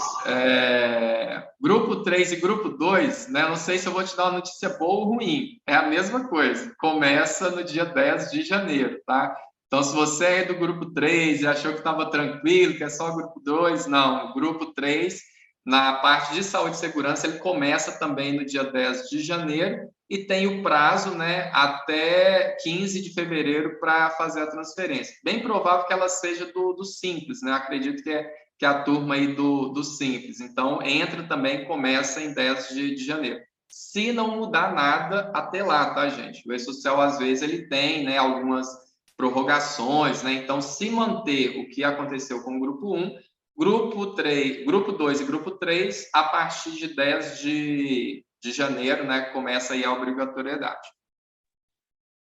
Grupo 3 e Grupo 2, né? Não sei se eu vou te dar uma notícia boa ou ruim. É a mesma coisa. Começa no dia 10 de janeiro, tá? Então, se você é do Grupo 3 e achou que estava tranquilo, que é só o Grupo 2, não. O Grupo 3 na parte de saúde e segurança, ele começa também no dia 10 de janeiro e tem o prazo, né, até 15 de fevereiro para fazer a transferência. Bem provável que ela seja do Simples, né? Acredito que é a turma aí do Simples. Então, entra também, começa em 10 de janeiro. Se não mudar nada até lá, tá, gente? O E-Social, às vezes, ele tem, né, algumas prorrogações, né? Então, se manter o que aconteceu com o grupo 1, grupo 3, grupo 2 e grupo 3, a partir de 10 de janeiro, né, começa aí a obrigatoriedade.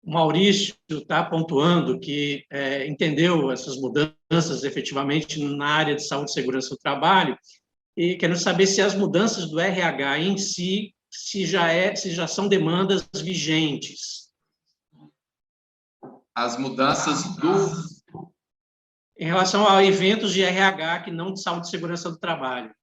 O Maurício está pontuando que entendeu essas mudanças efetivamente na área de saúde e segurança do trabalho e querendo saber se as mudanças do RH em si, se já são demandas vigentes. As mudanças em relação a eventos de RH que não de saúde e segurança do trabalho.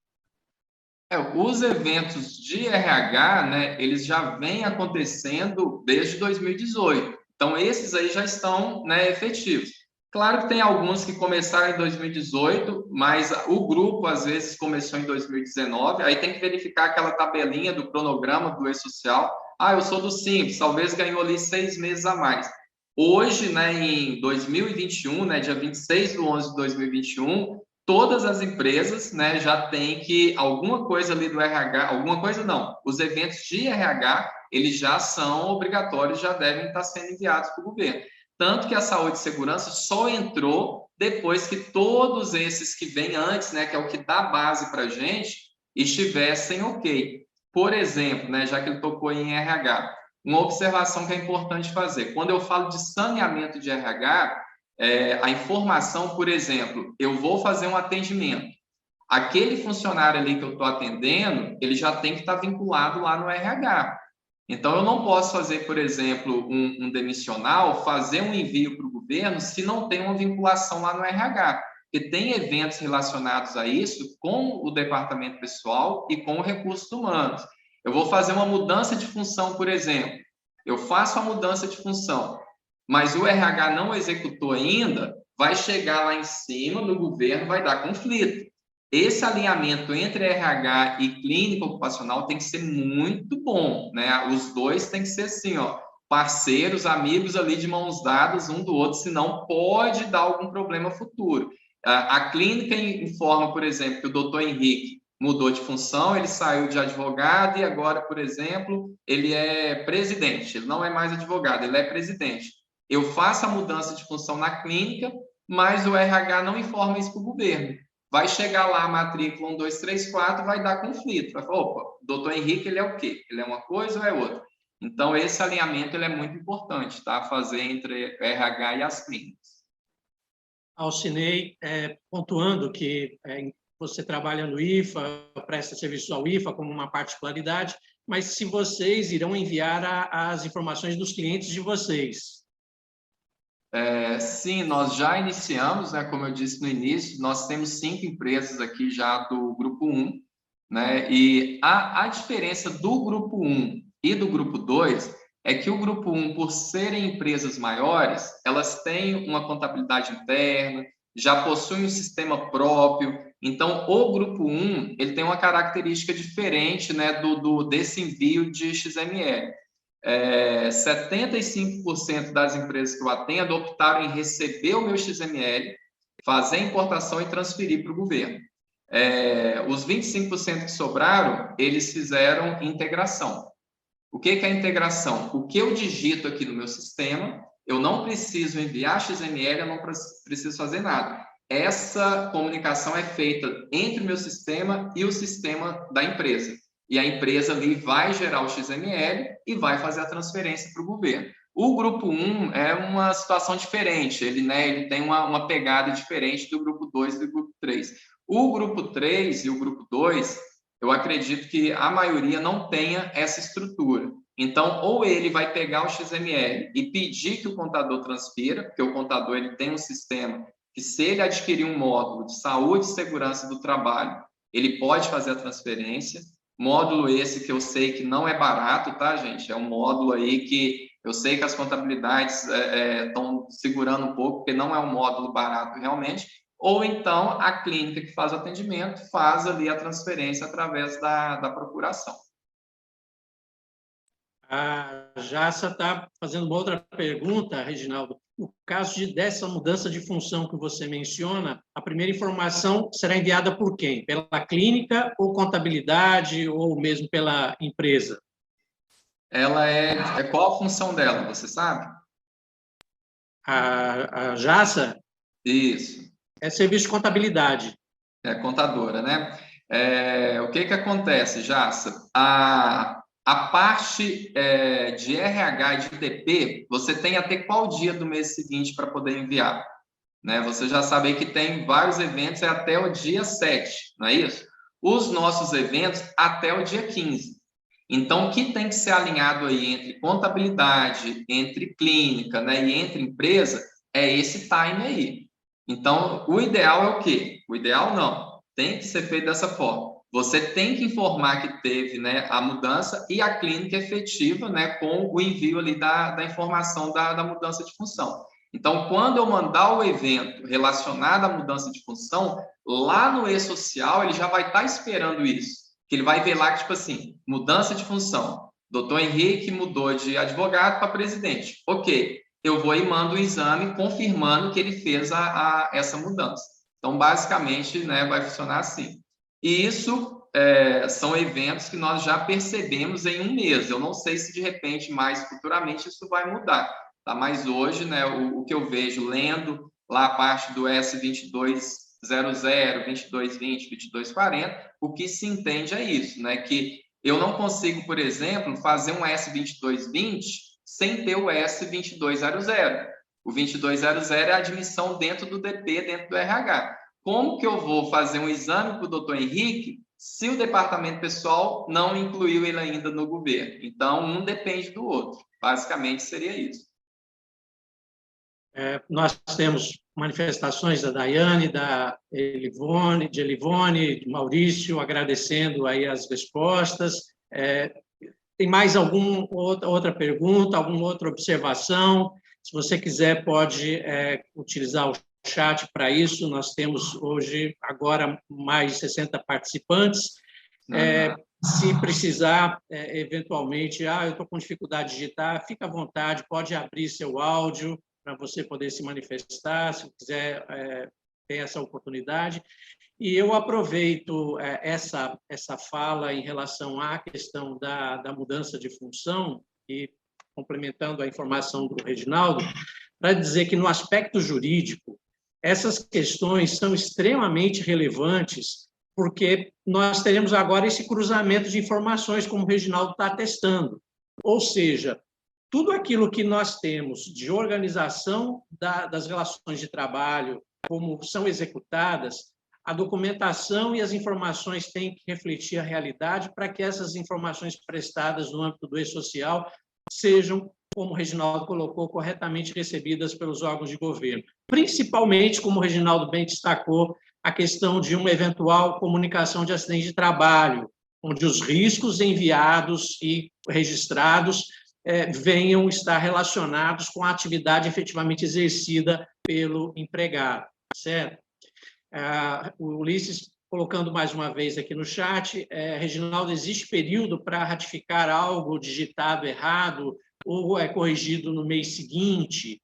Os eventos de RH, né, eles já vêm acontecendo desde 2018. Então, esses aí já estão, né, efetivos. Claro que tem alguns que começaram em 2018, mas o grupo, às vezes, começou em 2019. Aí tem que verificar aquela tabelinha do cronograma do E-Social. Eu sou do Simples, talvez ganhou ali 6 meses a mais. Hoje, né, em 2021, né, dia 26/11 de 2021, todas as empresas, né, já têm que alguma coisa ali do RH, alguma coisa não, os eventos de RH, eles já são obrigatórios, já devem estar sendo enviados para o governo. Tanto que a saúde e segurança só entrou depois que todos esses que vêm antes, né, que é o que dá base para a gente, estivessem ok. Por exemplo, né, já que ele tocou em RH, uma observação que é importante fazer. Quando eu falo de saneamento de RH, a informação, por exemplo, eu vou fazer um atendimento. Aquele funcionário ali que eu estou atendendo, ele já tem que estar vinculado lá no RH. Então, eu não posso fazer, por exemplo, um demissional, fazer um envio para o governo se não tem uma vinculação lá no RH. Porque tem eventos relacionados a isso com o departamento pessoal e com o recursos humanos. Eu vou fazer uma mudança de função, por exemplo. Eu faço a mudança de função, mas o RH não executou ainda, vai chegar lá em cima no governo, vai dar conflito. Esse alinhamento entre RH e clínica ocupacional tem que ser muito bom, né? Os dois têm que ser assim, ó, parceiros, amigos ali de mãos dadas um do outro, senão pode dar algum problema futuro. A clínica informa, por exemplo, que o doutor Henrique mudou de função, ele saiu de advogado e agora, por exemplo, ele é presidente, ele não é mais advogado, ele é presidente. Eu faço a mudança de função na clínica, mas o RH não informa isso para o governo. Vai chegar lá a matrícula 1, 2, 3, 4, vai dar conflito. Vai falar, opa, o doutor Henrique, ele é o quê? Ele é uma coisa ou é outra? Então, esse alinhamento ele é muito importante, tá? Fazer entre RH e as clínicas. Alcinei, pontuando que você trabalha no IFA, presta serviço ao IFA como uma particularidade, mas se vocês irão enviar as informações dos clientes de vocês. Sim, nós já iniciamos, né, como eu disse no início, nós temos 5 empresas aqui já do Grupo 1, né, e a diferença do Grupo 1 e do Grupo 2 é que o Grupo 1, por serem empresas maiores, elas têm uma contabilidade interna, já possuem um sistema próprio, então o Grupo 1 ele tem uma característica diferente, né, desse envio de XML. 75% das empresas que eu atendo optaram em receber o meu XML, fazer a importação e transferir para o governo. Os 25% que sobraram, eles fizeram integração. O que é integração? O que eu digito aqui no meu sistema, eu não preciso enviar XML, eu não preciso fazer nada. Essa comunicação é feita entre o meu sistema e o sistema da empresa. E a empresa ali vai gerar o XML e vai fazer a transferência para o governo. O Grupo 1 é uma situação diferente, ele tem uma pegada diferente do Grupo 2 e do Grupo 3. O Grupo 3 e o Grupo 2, eu acredito que a maioria não tenha essa estrutura. Então, ou ele vai pegar o XML e pedir que o contador transfira, porque o contador ele tem um sistema que, se ele adquirir um módulo de saúde e segurança do trabalho, ele pode fazer a transferência. Módulo esse que eu sei que não é barato, tá, gente? É um módulo aí que eu sei que as contabilidades estão segurando um pouco, porque não é um módulo barato realmente, ou então a clínica que faz o atendimento faz ali a transferência através da procuração. A Jassa está fazendo uma outra pergunta, Reginaldo. No caso dessa mudança de função que você menciona, a primeira informação será enviada por quem? Pela clínica ou contabilidade ou mesmo pela empresa? Ela qual a função dela, você sabe? A Jassa Isso. é serviço de contabilidade. É contadora, né? O que acontece, Jassa? A parte de RH e de DP, você tem até qual dia do mês seguinte para poder enviar? Né? Você já sabe que tem vários eventos até o dia 7, não é isso? Os nossos eventos até o dia 15. Então, o que tem que ser alinhado aí entre contabilidade, entre clínica, né, e entre empresa, é esse time aí. Então, o ideal é o quê? O ideal não, tem que ser feito dessa forma. Você tem que informar que teve, né, a mudança e a clínica efetiva, né, com o envio ali da informação da mudança de função. Então, quando eu mandar o evento relacionado à mudança de função, lá no e-social ele já vai estar esperando isso. Que ele vai ver lá que, tipo assim, mudança de função. Doutor Henrique mudou de advogado para presidente. Ok, eu vou e mando um exame confirmando que ele fez essa mudança. Então, basicamente, né, vai funcionar assim. E isso são eventos que nós já percebemos em um mês. Eu não sei se, de repente, mais futuramente, isso vai mudar. Tá? Mas hoje, né, o que eu vejo lendo lá a parte do S2200, 2220, 2240, o que se entende é isso, né? Que eu não consigo, por exemplo, fazer um S2220 sem ter o S2200. O 2200 é a admissão dentro do DP, dentro do RH. Como que eu vou fazer um exame para o doutor Henrique se o departamento pessoal não incluiu ele ainda no governo? Então, um depende do outro. Basicamente, seria isso. Nós temos manifestações da Daiane, de Elivone, de Maurício, agradecendo aí as respostas. Tem mais alguma outra pergunta, alguma outra observação? Se você quiser, pode utilizar o chat para isso. Nós temos hoje, agora, mais de 60 participantes. Se precisar, eventualmente, eu estou com dificuldade de digitar, fica à vontade, pode abrir seu áudio para você poder se manifestar, se quiser ter essa oportunidade. E eu aproveito essa fala em relação à questão da mudança de função, e complementando a informação do Reginaldo, para dizer que, no aspecto jurídico, essas questões são extremamente relevantes, porque nós teremos agora esse cruzamento de informações, como o Reginaldo está atestando. Ou seja, tudo aquilo que nós temos de organização das relações de trabalho, como são executadas, a documentação e as informações têm que refletir a realidade para que essas informações prestadas no âmbito do e-social sejam, como o Reginaldo colocou, corretamente recebidas pelos órgãos de governo. Principalmente, como o Reginaldo bem destacou, a questão de uma eventual comunicação de acidente de trabalho, onde os riscos enviados e registrados venham estar relacionados com a atividade efetivamente exercida pelo empregado, certo? O Ulisses, colocando mais uma vez aqui no chat, Reginaldo, existe período para ratificar algo digitado errado ou é corrigido no mês seguinte?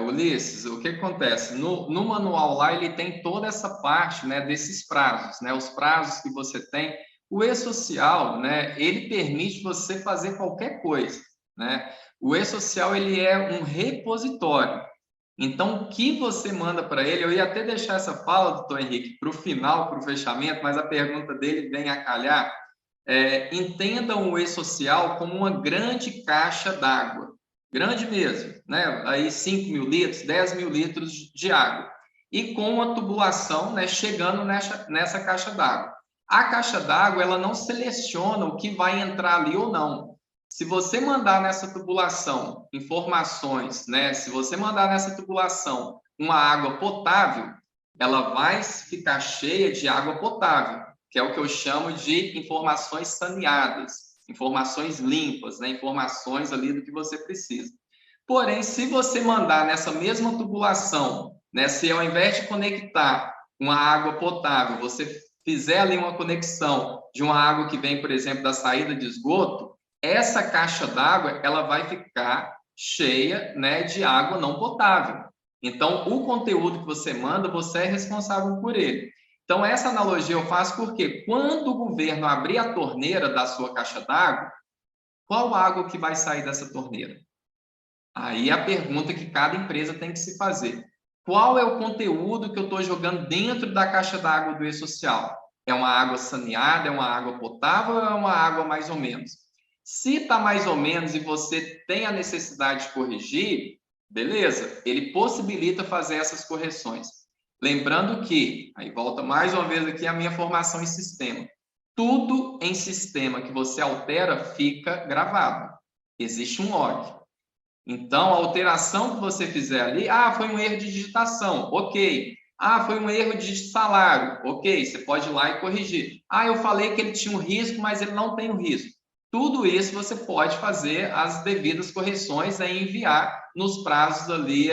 Ulisses, o que acontece? No manual lá, ele tem toda essa parte, né, desses prazos, né, os prazos que você tem. O e-social, né, ele permite você fazer qualquer coisa, né? O e-social, ele é um repositório. Então, o que você manda para ele, eu ia até deixar essa fala, doutor Henrique, para o final, para o fechamento, mas a pergunta dele vem a calhar. Entendam o e-social como uma grande caixa d'água, grande mesmo, né? Aí 5 mil litros, 10 mil litros de água, e com uma tubulação, né, chegando nessa caixa d'água. A caixa d'água, ela não seleciona o que vai entrar ali ou não. Se você mandar nessa tubulação informações, né, se você mandar nessa tubulação uma água potável, ela vai ficar cheia de água potável, que é o que eu chamo de informações saneadas, informações limpas, né, informações ali do que você precisa. Porém, se você mandar nessa mesma tubulação, né, se ao invés de conectar uma água potável, você fizer ali uma conexão de uma água que vem, por exemplo, da saída de esgoto, essa caixa d'água ela vai ficar cheia, né, de água não potável. Então, o conteúdo que você manda, você é responsável por ele. Então, essa analogia eu faço porque quando o governo abrir a torneira da sua caixa d'água, qual água que vai sair dessa torneira? Aí é a pergunta que cada empresa tem que se fazer. Qual é o conteúdo que eu estou jogando dentro da caixa d'água do e-social? É uma água saneada, é uma água potável ou é uma água mais ou menos? Se está mais ou menos e você tem a necessidade de corrigir, beleza, ele possibilita fazer essas correções. Lembrando que, aí volta mais uma vez aqui a minha formação em sistema. Tudo em sistema que você altera fica gravado. Existe um log. Então, a alteração que você fizer ali, foi um erro de digitação, ok. Foi um erro de salário, ok. Você pode ir lá e corrigir. Eu falei que ele tinha um risco, mas ele não tem um risco. Tudo isso você pode fazer as devidas correções e enviar nos prazos ali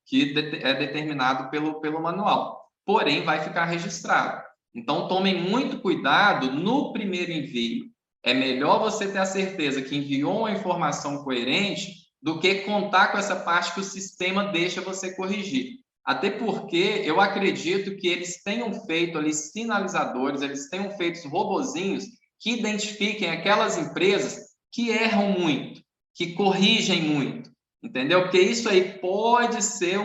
que é determinado pelo manual. Porém, vai ficar registrado. Então, tomem muito cuidado no primeiro envio. É melhor você ter a certeza que enviou uma informação coerente do que contar com essa parte que o sistema deixa você corrigir. Até porque eu acredito que eles tenham feito ali sinalizadores, eles tenham feito robozinhos que identifiquem aquelas empresas que erram muito, que corrigem muito, entendeu? Porque isso aí pode ser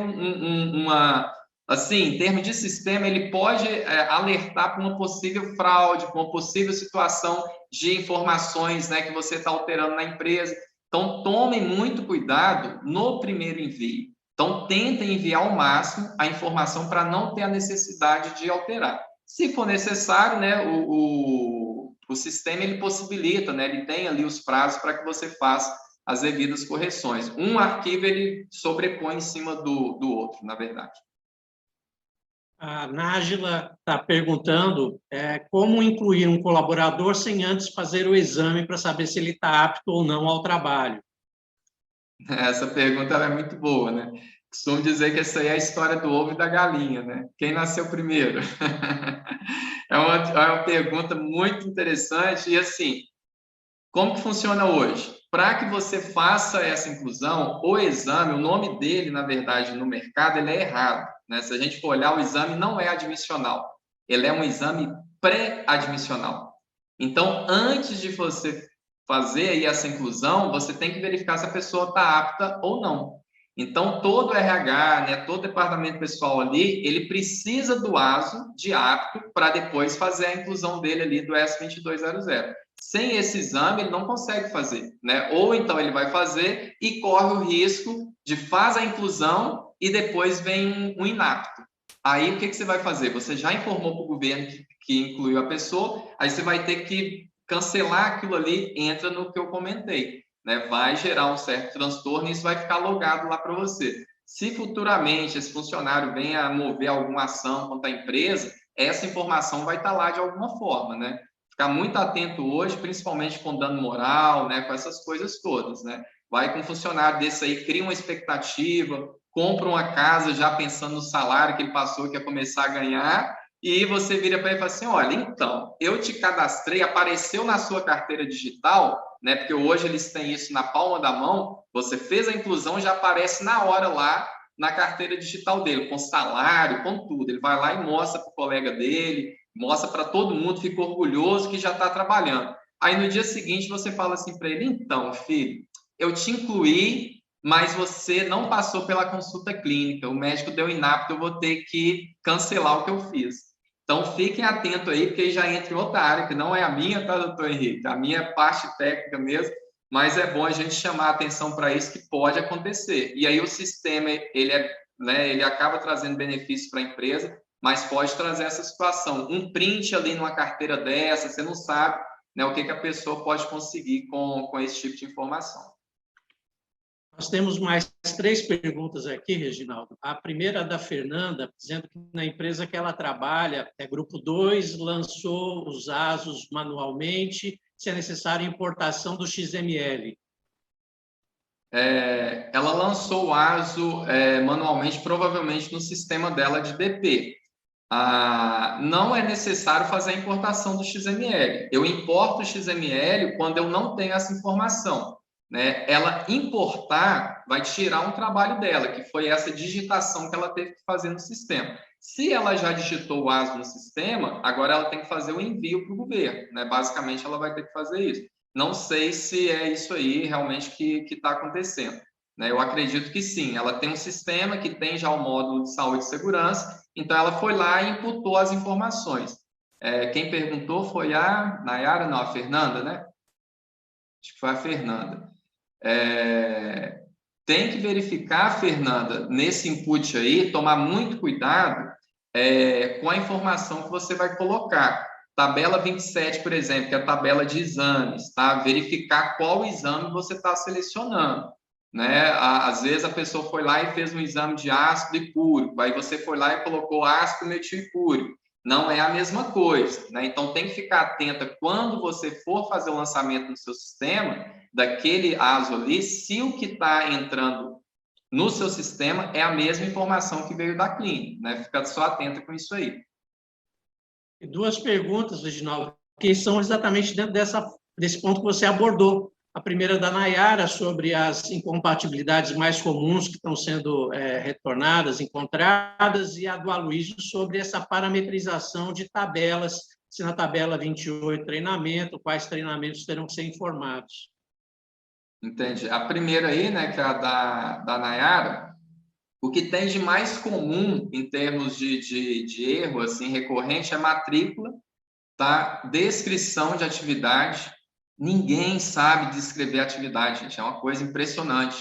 assim, em termos de sistema, ele pode alertar para uma possível fraude, para uma possível situação de informações, né, que você está alterando na empresa. Então, tomem muito cuidado no primeiro envio. Então, tentem enviar ao máximo a informação para não ter a necessidade de alterar. Se for necessário, né, o sistema ele possibilita, né, ele tem ali os prazos para que você faça as devidas correções. Um arquivo ele sobrepõe em cima do outro, na verdade. A Nájila está perguntando como incluir um colaborador sem antes fazer o exame para saber se ele está apto ou não ao trabalho. Essa pergunta ela é muito boa, né? Costumo dizer que essa aí é a história do ovo e da galinha, né? Quem nasceu primeiro? É uma pergunta muito interessante e, assim, como que funciona hoje? Para que você faça essa inclusão, o exame, o nome dele, na verdade, no mercado, ele é errado, né? Se a gente for olhar, o exame não é admissional, ele é um exame pré-admissional. Então, antes de você fazer aí essa inclusão, você tem que verificar se a pessoa está apta ou não. Então, todo RH, né, todo departamento pessoal ali, ele precisa do ASO de apto para depois fazer a inclusão dele ali do S2200. Sem esse exame, ele não consegue fazer, né? Ou então ele vai fazer e corre o risco de fazer a inclusão e depois vem um inapto. Aí, o que você vai fazer? Você já informou para o governo que incluiu a pessoa, aí você vai ter que cancelar aquilo ali, entra no que eu comentei, né? Vai gerar um certo transtorno e isso vai ficar logado lá para você. Se futuramente esse funcionário venha a mover alguma ação contra a empresa, essa informação vai estar lá de alguma forma, né? Ficar muito atento hoje, principalmente com dano moral, né? Com essas coisas todas, né? Vai com um funcionário desse aí, cria uma expectativa, compra uma casa já pensando no salário que ele passou, que ia começar a ganhar, e você vira para ele e fala assim, olha, então, eu te cadastrei, apareceu na sua carteira digital, né? Porque hoje eles têm isso na palma da mão, você fez a inclusão, já aparece na hora lá na carteira digital dele, com salário, com tudo. Ele vai lá e mostra para o colega dele, mostra para todo mundo, fica orgulhoso que já está trabalhando. Aí no dia seguinte você fala assim para ele, então, filho, eu te incluí, mas você não passou pela consulta clínica, o médico deu inapto, eu vou ter que cancelar o que eu fiz. Então, fiquem atentos aí, porque já entra em outra área, que não é a minha, tá, doutor Henrique? A minha é parte técnica mesmo, mas é bom a gente chamar a atenção para isso, que pode acontecer. E aí o sistema, ele acaba trazendo benefícios para a empresa, mas pode trazer essa situação. Um print ali numa carteira dessa, você não sabe, né, o que a pessoa pode conseguir com esse tipo de informação. Nós temos mais 3 perguntas aqui, Reginaldo. A primeira é da Fernanda, dizendo que na empresa que ela trabalha, Grupo 2, lançou os ASOS manualmente, se é necessário importação do XML. ela lançou o ASO manualmente, provavelmente no sistema dela de DP. Não é necessário fazer a importação do XML. Eu importo o XML quando eu não tenho essa informação, né? Ela importar vai tirar um trabalho dela, que foi essa digitação que ela teve que fazer no sistema. Se ela já digitou o ASO no sistema, agora ela tem que fazer o envio para o governo, né? Basicamente, ela vai ter que fazer isso. Não sei se é isso aí realmente que está acontecendo, né? Eu acredito que sim. Ela tem um sistema que tem já o módulo de saúde e segurança, então ela foi lá e imputou as informações. Quem perguntou foi a Nayara, não, a Fernanda, né? Acho que foi a Fernanda. Tem que verificar, Fernanda, nesse input aí, tomar muito cuidado com a informação que você vai colocar. Tabela 27, por exemplo, que é a tabela de exames, tá? Verificar qual exame você está selecionando, né? Às vezes a pessoa foi lá e fez um exame de ácido e púrico, aí você foi lá e colocou ácido metilpúrico. Não é a mesma coisa, né? Então tem que ficar atenta quando você for fazer o lançamento no seu sistema, daquele ASO ali, se o que está entrando no seu sistema é a mesma informação que veio da clínica, né? Fica só atenta com isso aí. Duas perguntas, Reginaldo, que são exatamente dentro desse ponto que você abordou. A primeira da Nayara, sobre as incompatibilidades mais comuns que estão sendo retornadas, encontradas, e a do Aloysio sobre essa parametrização de tabelas, se na tabela 28 treinamento, quais treinamentos terão que ser informados. Entendi. A primeira aí, né, que é a da Nayara, o que tem de mais comum em termos de erro assim, recorrente é matrícula, tá? Descrição de atividade. Ninguém sabe descrever atividade, gente. É uma coisa impressionante.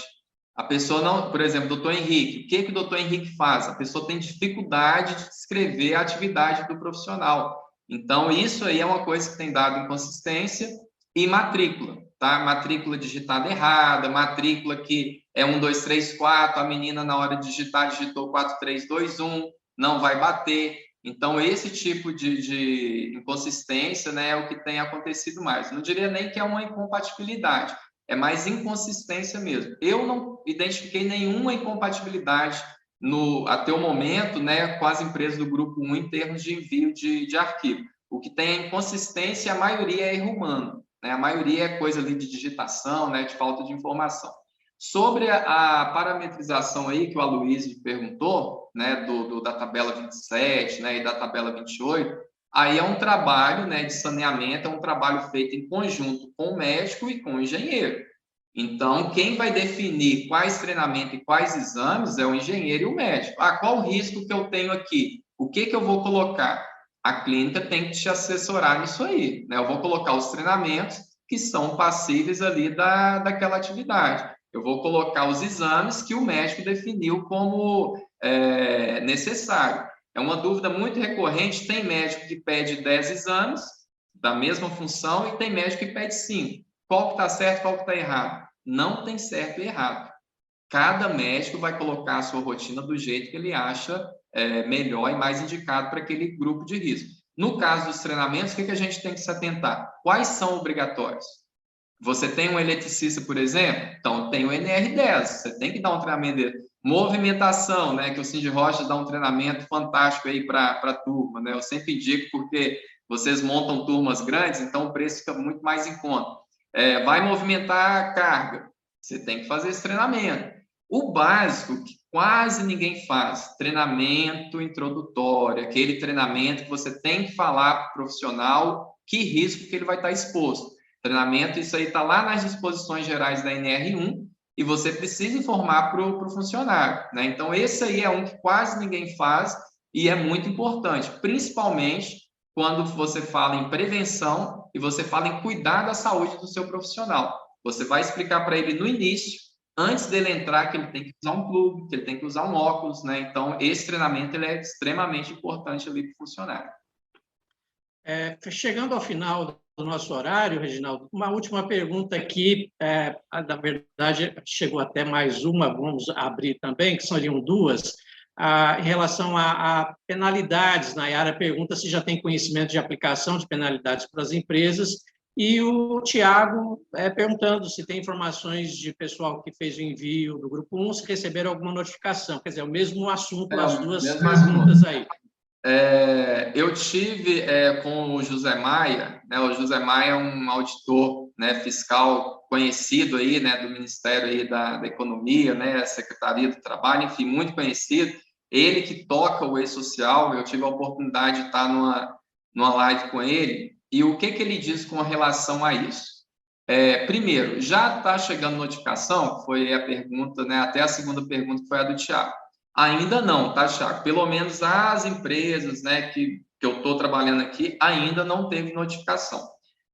A pessoa não... Por exemplo, doutor Henrique. O que o doutor Henrique faz? A pessoa tem dificuldade de descrever a atividade do profissional. Então, isso aí é uma coisa que tem dado inconsistência. E matrícula, tá? Matrícula digitada errada, matrícula que é 1, 2, 3, 4, a menina na hora de digitar digitou 4, 3, 2, 1, não vai bater. Então, esse tipo de inconsistência, né, é o que tem acontecido mais. Não diria nem que é uma incompatibilidade, é mais inconsistência mesmo. Eu não identifiquei nenhuma incompatibilidade até o momento, né, com as empresas do Grupo 1 em termos de envio de arquivo. O que tem é inconsistência, a maioria é erro humano, né? A maioria é coisa ali de digitação, né, de falta de informação. Sobre a parametrização aí que o Aloysio perguntou, né, da tabela 27, né, e da tabela 28, aí é um trabalho, né, de saneamento, é um trabalho feito em conjunto com o médico e com o engenheiro. Então, quem vai definir quais treinamentos e quais exames é o engenheiro e o médico. Qual o risco que eu tenho aqui? O que eu vou colocar? A clínica tem que te assessorar nisso aí, né? Eu vou colocar os treinamentos que são passíveis ali daquela atividade. Eu vou colocar os exames que o médico definiu como necessário. É uma dúvida muito recorrente, tem médico que pede 10 exames da mesma função e tem médico que pede 5. Qual que está certo, qual que está errado? Não tem certo e errado. Cada médico vai colocar a sua rotina do jeito que ele acha melhor e mais indicado para aquele grupo de risco. No caso dos treinamentos, o que a gente tem que se atentar? Quais são obrigatórios? Você tem um eletricista, por exemplo? Então, tem o NR10, você tem que dar um treinamento dele. Movimentação, né, que o Cindy Rocha dá um treinamento fantástico aí para a turma, né? Eu sempre indico porque vocês montam turmas grandes, então o preço fica muito mais em conta. Vai movimentar a carga, você tem que fazer esse treinamento. O básico, que quase ninguém faz, treinamento introdutório, aquele treinamento que você tem que falar para o profissional que risco que ele vai estar exposto. Treinamento, isso aí está lá nas disposições gerais da NR1 e você precisa informar para o funcionário, né? Então, esse aí é um que quase ninguém faz e é muito importante, principalmente quando você fala em prevenção e você fala em cuidar da saúde do seu profissional. Você vai explicar para ele no início, antes dele entrar, que ele tem que usar um plug, que ele tem que usar um óculos, né? Então, esse treinamento ele é extremamente importante ali para o funcionário. Chegando ao final do nosso horário, Reginaldo, uma última pergunta aqui, na verdade, chegou até mais uma, vamos abrir também, que seriam duas, em relação a penalidades. Nayara pergunta se já tem conhecimento de aplicação de penalidades para as empresas E o Tiago perguntando se tem informações de pessoal que fez o envio do Grupo 1, se receberam alguma notificação. Quer dizer, o mesmo assunto, as duas perguntas aí. Eu tive com o José Maia, né? O José Maia é um auditor, né, fiscal conhecido aí, né, do Ministério aí da Economia, né, Secretaria do Trabalho, enfim, muito conhecido. Ele que toca o e-social, eu tive a oportunidade de estar numa live com ele, e o que ele diz com relação a isso? Primeiro, já está chegando notificação? Foi a pergunta, né, até a segunda pergunta que foi a do Thiago. Ainda não, tá, Thiago? Pelo menos as empresas, né, que eu estou trabalhando aqui, ainda não teve notificação.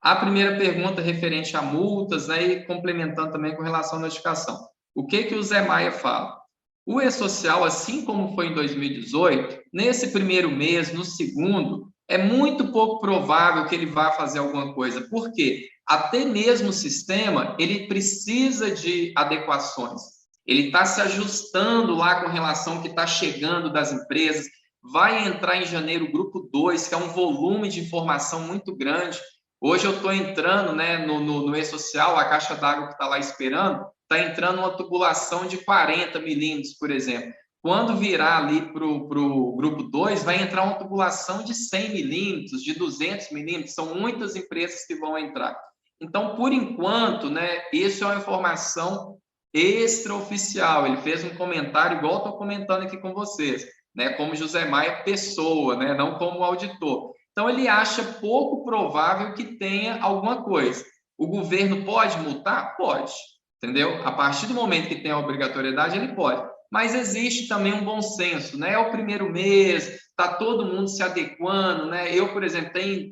A primeira pergunta referente a multas, né, e complementando também com relação à notificação. O que o Zé Maia fala? O e-social, assim como foi em 2018, nesse primeiro mês, no segundo, é muito pouco provável que ele vá fazer alguma coisa. Por quê? Até mesmo o sistema, ele precisa de adequações. Ele está se ajustando lá com relação ao que está chegando das empresas. Vai entrar em janeiro o grupo 2, que é um volume de informação muito grande. Hoje eu estou entrando, né, no e-social, a caixa d'água que está lá esperando, está entrando uma tubulação de 40 milímetros, por exemplo. Quando virar ali para o grupo 2, vai entrar uma tubulação de 100 milímetros, de 200 milímetros. São muitas empresas que vão entrar. Então, por enquanto, né, isso é uma informação extraoficial. Ele fez um comentário igual estou comentando aqui com vocês, né, como José Maia pessoa, né, não como auditor. Então, ele acha pouco provável que tenha alguma coisa. O governo pode multar? Pode, entendeu? A partir do momento que tem a obrigatoriedade, ele pode. Mas existe também um bom senso, né? É o primeiro mês, está todo mundo se adequando, né? Eu, por exemplo, tenho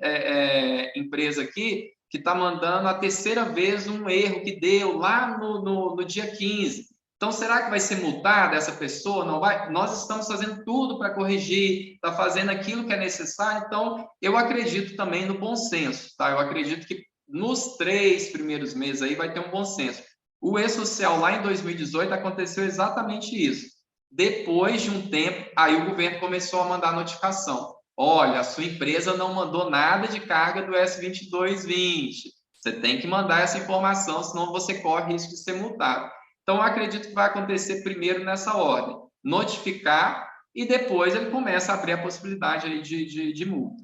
empresa aqui que está mandando a terceira vez um erro que deu lá no dia 15. Então, será que vai ser multada essa pessoa? Não vai? Nós estamos fazendo tudo para corrigir, está fazendo aquilo que é necessário. Então, eu acredito também no bom senso, tá? Eu acredito que nos 3 primeiros meses aí vai ter um bom senso. O e-social lá em 2018 aconteceu exatamente isso. Depois de um tempo, aí o governo começou a mandar notificação. Olha, a sua empresa não mandou nada de carga do S2220. Você tem que mandar essa informação, senão você corre risco de ser multado. Então, eu acredito que vai acontecer primeiro nessa ordem. Notificar e depois ele começa a abrir a possibilidade aí de multa.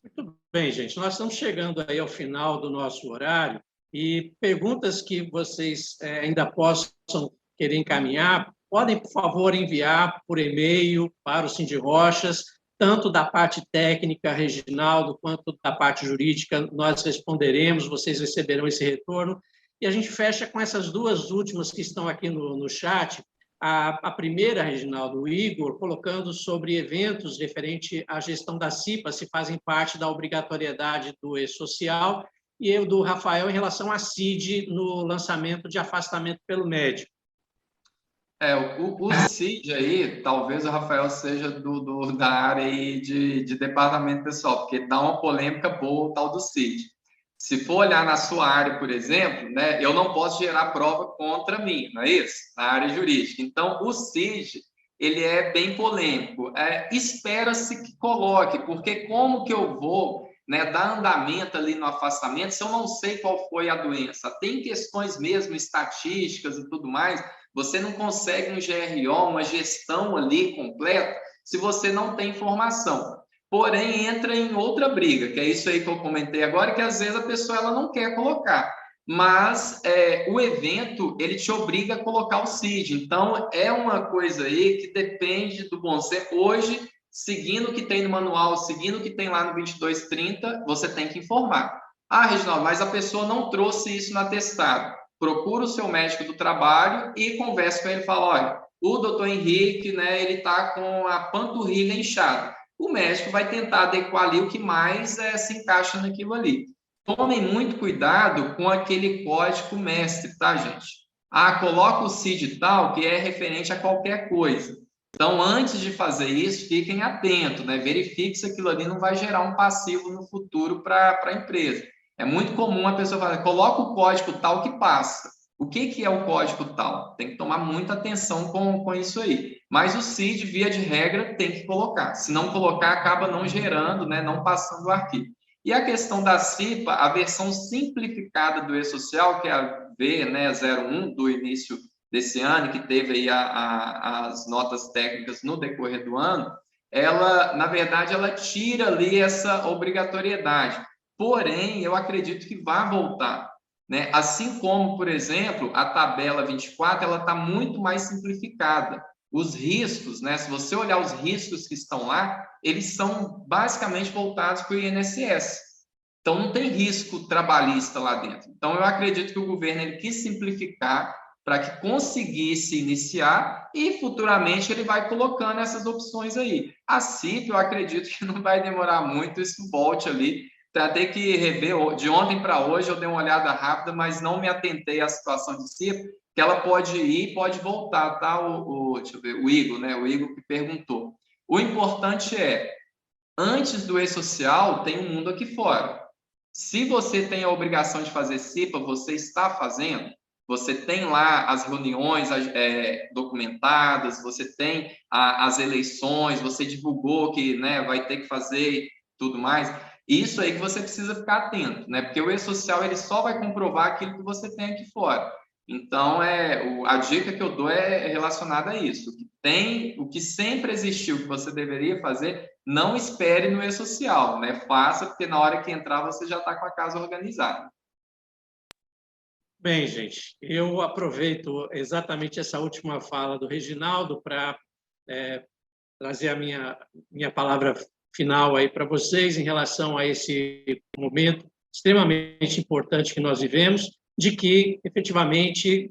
Muito bem, gente. Nós estamos chegando aí ao final do nosso horário e perguntas que vocês ainda possam querer encaminhar, podem, por favor, enviar por e-mail para o Cindy Rochas, tanto da parte técnica, Reginaldo, quanto da parte jurídica. Nós responderemos, vocês receberão esse retorno. E a gente fecha com essas duas últimas que estão aqui no chat. A primeira, Reginaldo, o Igor, colocando sobre eventos referente à gestão da CIPA, se fazem parte da obrigatoriedade do e-social, e eu do Rafael em relação à CID no lançamento de afastamento pelo médico. O CID aí, talvez o Rafael seja da área aí de departamento pessoal, porque dá uma polêmica boa o tal do CID. Se for olhar na sua área, por exemplo, né, eu não posso gerar prova contra mim, não é isso? Na área jurídica. Então, o CID, ele é bem polêmico. Espera-se que coloque, porque como que eu vou, né, dar andamento ali no afastamento se eu não sei qual foi a doença? Tem questões mesmo estatísticas e tudo mais. Você não consegue um GRO, uma gestão ali completa, se você não tem informação. Porém, entra em outra briga, que é isso aí que eu comentei agora, que às vezes a pessoa ela não quer colocar. Mas o evento, ele te obriga a colocar o CID. Então, é uma coisa aí que depende do bom senso. Hoje, seguindo o que tem no manual, seguindo o que tem lá no 2230, você tem que informar. Ah, Reginaldo, mas a pessoa não trouxe isso no atestado. Procura o seu médico do trabalho e converse com ele. Fala, olha, o doutor Henrique, né, ele está com a panturrilha inchada. O médico vai tentar adequar ali o que mais se encaixa naquilo ali. Tomem muito cuidado com aquele código mestre, tá, gente? Coloca o CID tal, que é referente a qualquer coisa. Então, antes de fazer isso, fiquem atentos, né? Verifique se aquilo ali não vai gerar um passivo no futuro para a empresa. É muito comum a pessoa falar, coloca o código tal que passa. O que é o código tal? Tem que tomar muita atenção com isso aí. Mas o CID, via de regra, tem que colocar. Se não colocar, acaba não gerando, né, não passando o arquivo. E a questão da CIPA, a versão simplificada do E-Social, que é a V, né, 01 do início desse ano, que teve aí as notas técnicas no decorrer do ano, ela, na verdade, ela tira ali essa obrigatoriedade. Porém, eu acredito que vai voltar, né? Assim como, por exemplo, a tabela 24, ela está muito mais simplificada. Os riscos, né? Se você olhar os riscos que estão lá, eles são basicamente voltados para o INSS. Então, não tem risco trabalhista lá dentro. Então, eu acredito que o governo ele quis simplificar para que conseguisse iniciar e futuramente ele vai colocando essas opções aí. A CIP, eu acredito que não vai demorar muito, isso volte ali. Ter que rever, de ontem para hoje eu dei uma olhada rápida, mas não me atentei à situação de CIP, que ela pode ir, pode voltar, tá? Deixa eu ver, o Igor, né? O Igor que perguntou. O importante é, antes do E-Social, tem um mundo aqui fora. Se você tem a obrigação de fazer CIPA, você está fazendo, você tem lá as reuniões documentadas, você tem as eleições, você divulgou que, né, vai ter que fazer tudo mais. Isso aí que você precisa ficar atento, né? Porque o E-Social ele só vai comprovar aquilo que você tem aqui fora. Então, a dica que eu dou é relacionada a isso. O que sempre existiu, que você deveria fazer, não espere no E-Social, né? Faça, porque na hora que entrar você já está com a casa organizada. Bem, gente, eu aproveito exatamente essa última fala do Reginaldo para trazer a minha palavra final aí para vocês em relação a esse momento extremamente importante que nós vivemos, de que, efetivamente,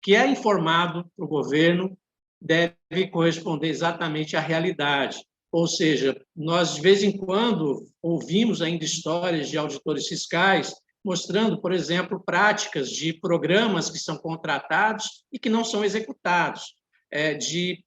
que é informado para o governo deve corresponder exatamente à realidade. Ou seja, nós, de vez em quando, ouvimos ainda histórias de auditores fiscais mostrando, por exemplo, práticas de programas que são contratados e que não são executados, de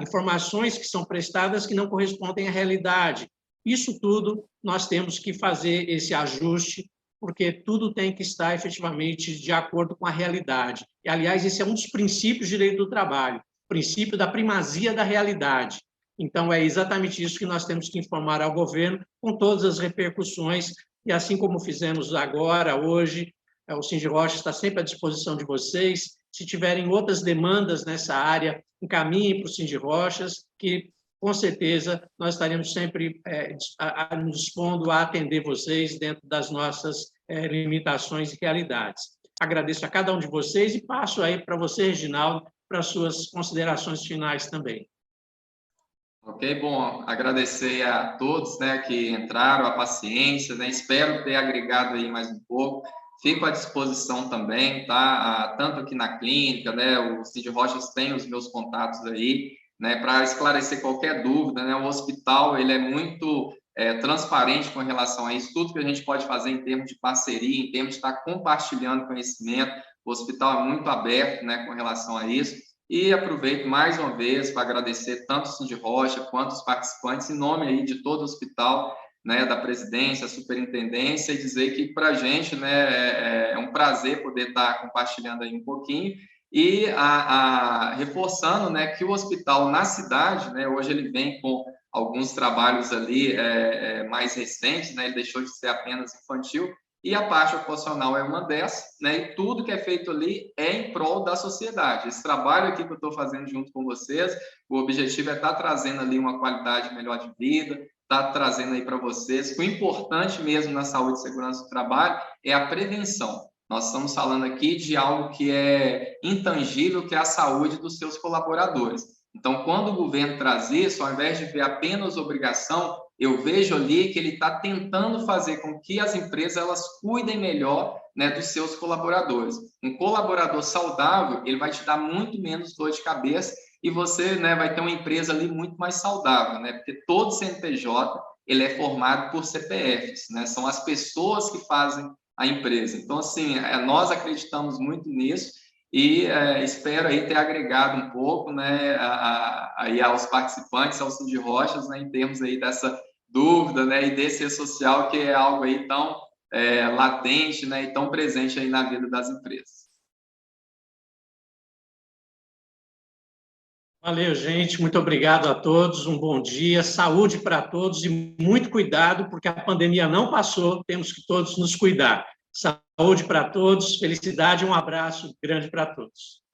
informações que são prestadas que não correspondem à realidade. Isso tudo nós temos que fazer esse ajuste, porque tudo tem que estar efetivamente de acordo com a realidade. E, aliás, esse é um dos princípios do direito do trabalho, o princípio da primazia da realidade. Então, é exatamente isso que nós temos que informar ao governo, com todas as repercussões, e assim como fizemos agora, hoje, o Sindirocha está sempre à disposição de vocês. Se tiverem outras demandas nessa área, encaminhem para o Sindirochas, que, com certeza, nós estaremos sempre nos dispondo a atender vocês dentro das nossas limitações e realidades. Agradeço a cada um de vocês e passo aí para você, Reginaldo, para as suas considerações finais também. Ok, bom, agradecer a todos, né, que entraram, a paciência, né, espero ter agregado aí mais um pouco, fico à disposição também, tá, tanto aqui na clínica, né, o Sindirochas tem os meus contatos aí, né, para esclarecer qualquer dúvida, né, o hospital, ele é muito transparente com relação a isso, tudo que a gente pode fazer em termos de parceria, em termos de estar compartilhando conhecimento, o hospital é muito aberto, né, com relação a isso. E aproveito mais uma vez para agradecer tanto o Sindirocha quanto os participantes, em nome aí de todo o hospital, né, da presidência, superintendência, e dizer que para a gente, né, é um prazer poder estar compartilhando aí um pouquinho e reforçando, né, que o hospital na cidade, né, hoje ele vem com alguns trabalhos ali mais recentes, né, ele deixou de ser apenas infantil, e a parte ocupacional é uma dessas, né? E tudo que é feito ali é em prol da sociedade. Esse trabalho aqui que eu estou fazendo junto com vocês, o objetivo é estar trazendo ali uma qualidade melhor de vida, estar trazendo aí para vocês que o importante mesmo na saúde e segurança do trabalho é a prevenção. Nós estamos falando aqui de algo que é intangível, que é a saúde dos seus colaboradores. Então, quando o governo traz isso, ao invés de ver apenas obrigação, eu vejo ali que ele está tentando fazer com que as empresas elas cuidem melhor, né, dos seus colaboradores. Um colaborador saudável, ele vai te dar muito menos dor de cabeça e você, né, vai ter uma empresa ali muito mais saudável, né, porque todo CNPJ ele é formado por CPFs, né, são as pessoas que fazem a empresa. Então, assim, nós acreditamos muito nisso e espero aí ter agregado um pouco, né, aí aos participantes, aos Sindirochas, né, em termos aí dessa dúvida, né, e desse social que é algo aí tão latente, né, e tão presente aí na vida das empresas. Valeu, gente. Muito obrigado a todos. Um bom dia. Saúde para todos e muito cuidado, porque a pandemia não passou. Temos que todos nos cuidar. Saúde para todos. Felicidade. Um abraço grande para todos.